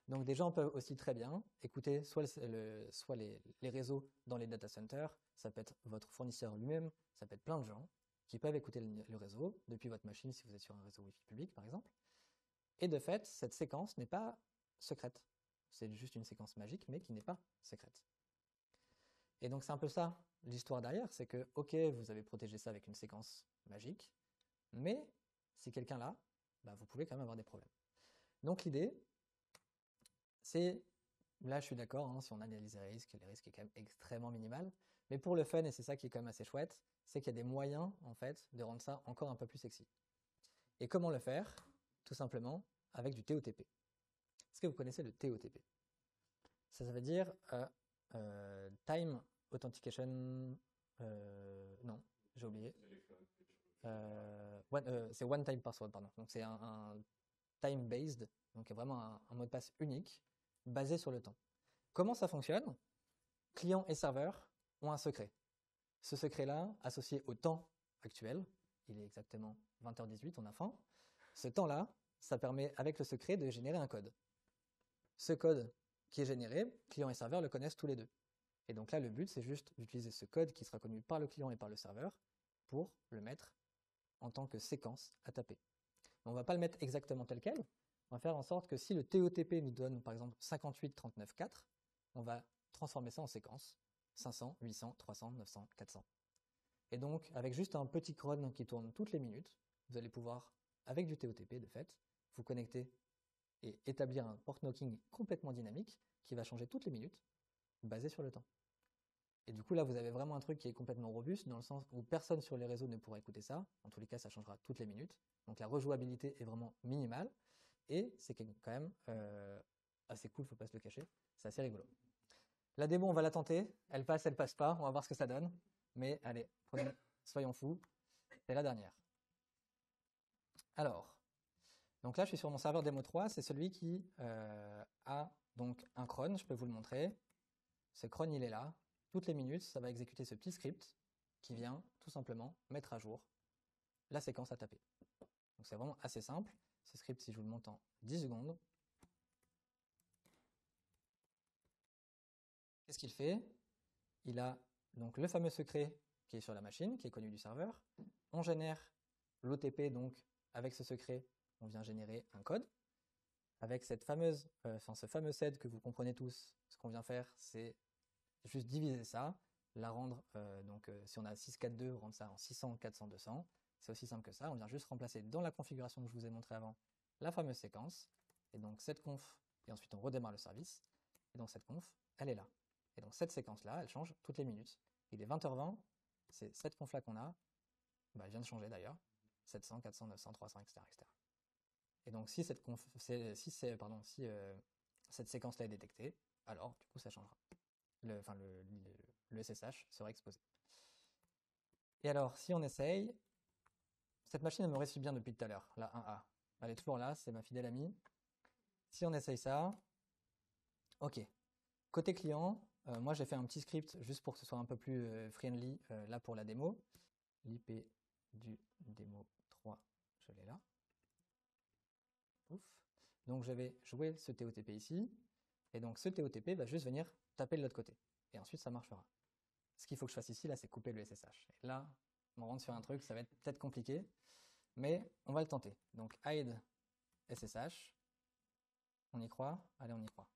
Donc des gens peuvent aussi très bien écouter soit les réseaux dans les data centers, ça peut être votre fournisseur lui-même, ça peut être plein de gens qui peuvent écouter le réseau depuis votre machine si vous êtes sur un réseau Wi-Fi public par exemple. Et de fait, cette séquence n'est pas secrète. C'est juste une séquence magique, mais qui n'est pas secrète. Et donc c'est un peu ça l'histoire derrière, c'est que ok, vous avez protégé ça avec une séquence magique, mais si quelqu'un l'a, vous pouvez quand même avoir des problèmes. Donc l'idée, c'est, là je suis d'accord, hein, si on analyse les risques est quand même extrêmement minimal, mais pour le fun, et c'est ça qui est quand même assez chouette, c'est qu'il y a des moyens en fait de rendre ça encore un peu plus sexy. Et comment le faire? Tout simplement avec du TOTP. Est-ce que vous connaissez le TOTP? Ça veut dire Time Authentication... non, j'ai oublié. C'est One Time Password, pardon. Donc c'est un time-based, donc vraiment un mot de passe unique, basé sur le temps. Comment ça fonctionne? Client et serveur ont un secret. Ce secret-là, associé au temps actuel, il est exactement 20h18, on a faim. Ce temps-là, ça permet, avec le secret, de générer un code. Ce code qui est généré, client et serveur le connaissent tous les deux. Et donc là, le but, c'est juste d'utiliser ce code qui sera connu par le client et par le serveur pour le mettre en tant que séquence à taper. On ne va pas le mettre exactement tel quel. On va faire en sorte que si le TOTP nous donne, par exemple, 58 39 4, on va transformer ça en séquence 500, 800, 300, 900, 400. Et donc, avec juste un petit cron qui tourne toutes les minutes, vous allez pouvoir, avec du TOTP de fait, vous connecter et établir un port knocking complètement dynamique qui va changer toutes les minutes, basé sur le temps. Et du coup, là, vous avez vraiment un truc qui est complètement robuste, dans le sens où personne sur les réseaux ne pourra écouter ça. En tous les cas, ça changera toutes les minutes. Donc la rejouabilité est vraiment minimale. Et c'est quand même assez cool, faut pas se le cacher. C'est assez rigolo. La démo, on va la tenter. Elle passe pas. On va voir ce que ça donne. Mais allez, soyons fous. C'est la dernière. Alors, donc là, je suis sur mon serveur démo 3. C'est celui qui a donc un cron. Je peux vous le montrer. Ce cron, il est là. Toutes les minutes, ça va exécuter ce petit script qui vient tout simplement mettre à jour la séquence à taper. Donc c'est vraiment assez simple. Ce script, si je vous le montre en 10 secondes, qu'est-ce qu'il fait? Il a donc le fameux secret qui est sur la machine, qui est connu du serveur. On génère l'OTP, donc avec ce secret, on vient générer un code. avec cette fameuse, ce fameux set que vous comprenez tous, ce qu'on vient faire, c'est juste diviser ça, la rendre, si on a 642, rendre ça en 600, 400, 200. C'est aussi simple que ça. On vient juste remplacer dans la configuration que je vous ai montré avant la fameuse séquence. Et donc cette conf, et ensuite on redémarre le service. Et donc cette conf, elle est là. Et donc cette séquence-là, elle change toutes les minutes. Il est 20h20, c'est cette conf-là qu'on a. Elle vient de changer d'ailleurs. 700, 400, 900, 300, etc. etc. Et donc si cette séquence-là est détectée, alors du coup ça changera. Le SSH sera exposé. Et alors, si on essaye, cette machine elle me réussit bien depuis tout à l'heure, la 1A. Elle est toujours là, c'est ma fidèle amie. Si on essaye ça, ok. Côté client, moi j'ai fait un petit script juste pour que ce soit un peu plus friendly là pour la démo. L'IP du démo 3, je l'ai là. Ouf. Donc je vais jouer ce TOTP ici. Et donc ce TOTP va juste venir taper de l'autre côté. Et ensuite ça marchera. Ce qu'il faut que je fasse ici, là, c'est couper le SSH. Et là, on rentre sur un truc, ça va être peut-être compliqué, mais on va le tenter. Donc hide SSH. On y croit? Allez, on y croit.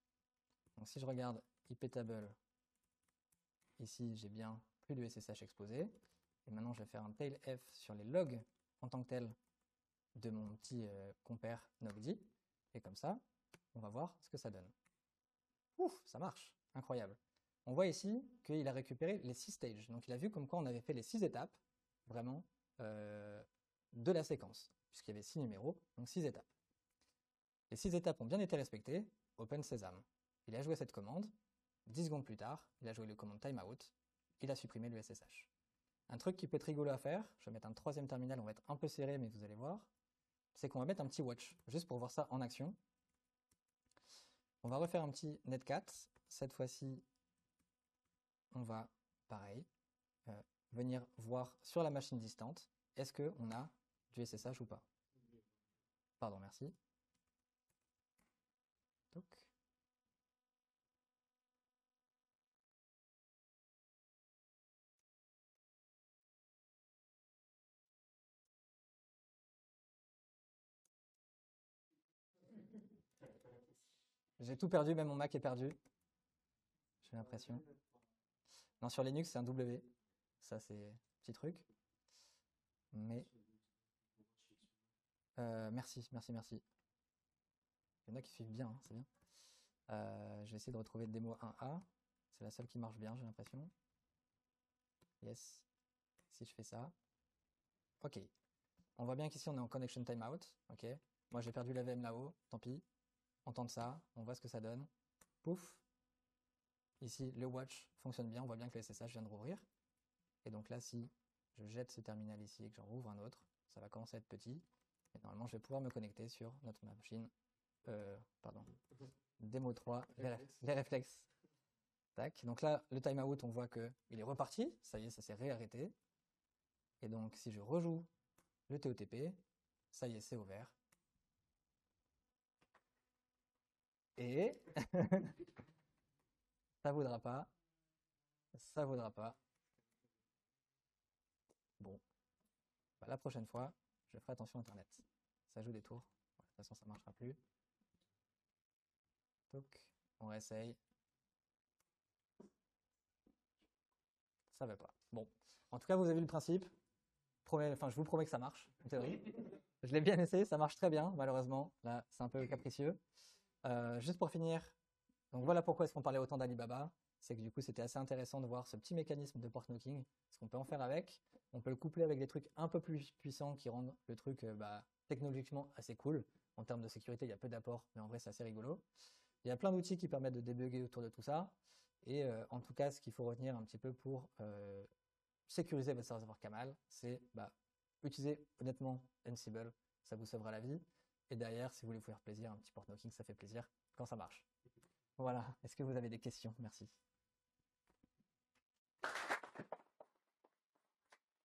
Donc si je regarde iptable, ici j'ai bien plus de SSH exposé. Et maintenant je vais faire un tail F sur les logs en tant que tel de mon petit compère Nogdi. Et comme ça, on va voir ce que ça donne. Ouf, ça marche, incroyable. On voit ici qu'il a récupéré les 6 stages. Donc il a vu comme quoi on avait fait les 6 étapes, vraiment, de la séquence, puisqu'il y avait 6 numéros, donc 6 étapes. Les 6 étapes ont bien été respectées. Open Sesame. Il a joué cette commande. 10 secondes plus tard, il a joué le commande timeout. Il a supprimé le SSH. Un truc qui peut être rigolo à faire, je vais mettre un troisième terminal, on va être un peu serré, mais vous allez voir, c'est qu'on va mettre un petit watch, juste pour voir ça en action. On va refaire un petit netcat. Cette fois-ci, on va, pareil, venir voir sur la machine distante, est-ce qu'on a du SSH ou pas. Pardon, merci. Toc. J'ai tout perdu, même mon Mac est perdu. J'ai l'impression. Non, sur Linux, c'est un W. Ça, c'est petit truc. Mais. Merci. Il y en a qui suivent bien, hein, c'est bien. Je vais essayer de retrouver le démo 1A. C'est la seule qui marche bien, j'ai l'impression. Yes. Si je fais ça. Ok. On voit bien qu'ici, on est en connection timeout. Ok. Moi, j'ai perdu la VM là-haut. Tant pis. On tente ça. On voit ce que ça donne. Pouf. Ici, le watch fonctionne bien. On voit bien que le SSH vient de rouvrir. Et donc là, si je jette ce terminal ici et que j'en rouvre un autre, ça va commencer à être petit. Et normalement, je vais pouvoir me connecter sur notre machine. Démo 3, les réflexes. Tac. Donc là, le timeout, on voit qu'il est reparti. Ça y est, ça s'est réarrêté. Et donc, si je rejoue le TOTP, ça y est, c'est ouvert. Et ça vaudra pas. Ça vaudra pas. Bon. La prochaine fois, je ferai attention à Internet. Ça joue des tours. De toute façon, ça ne marchera plus. Toc. On réessaye. Ça va pas. Bon. En tout cas, vous avez vu le principe. Je vous promets que ça marche, en théorie. Je l'ai bien essayé, ça marche très bien, malheureusement. Là, c'est un peu capricieux. Juste pour finir, donc voilà pourquoi est-ce qu'on parlait autant d'Alibaba. C'est que du coup, c'était assez intéressant de voir ce petit mécanisme de port knocking, ce qu'on peut en faire avec. On peut le coupler avec des trucs un peu plus puissants qui rendent le truc technologiquement assez cool. En termes de sécurité, il y a peu d'apports, mais en vrai, c'est assez rigolo. Il y a plein d'outils qui permettent de débugger autour de tout ça. Et en tout cas, ce qu'il faut retenir un petit peu pour sécuriser votre serveur Camel, c'est utiliser honnêtement Ansible, ça vous sauvera la vie. Et derrière, si vous voulez vous faire plaisir, un petit port knocking, ça fait plaisir quand ça marche. Voilà. Est-ce que vous avez des questions? Merci.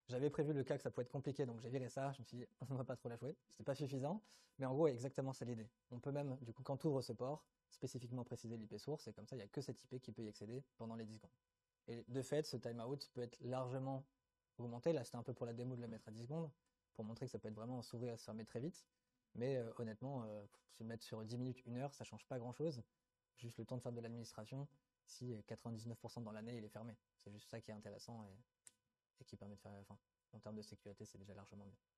J'avais prévu le cas que ça pouvait être compliqué, donc j'ai viré ça. Je me suis dit, on ne va pas trop la jouer. C'était pas suffisant. Mais en gros, exactement, c'est l'idée. On peut même, du coup, quand on ouvre ce port, spécifiquement préciser l'IP source, et comme ça, il n'y a que cet IP qui peut y accéder pendant les 10 secondes. Et de fait, ce timeout peut être largement augmenté. Là, c'était un peu pour la démo de le mettre à 10 secondes, pour montrer que ça peut être vraiment s'ouvrir et se fermer très vite. Mais honnêtement, se mettre sur 10 minutes, 1 heure, ça change pas grand-chose. Juste le temps de faire de l'administration, si 99% dans l'année, il est fermé. C'est juste ça qui est intéressant et qui permet de faire, enfin, en termes de sécurité, c'est déjà largement mieux.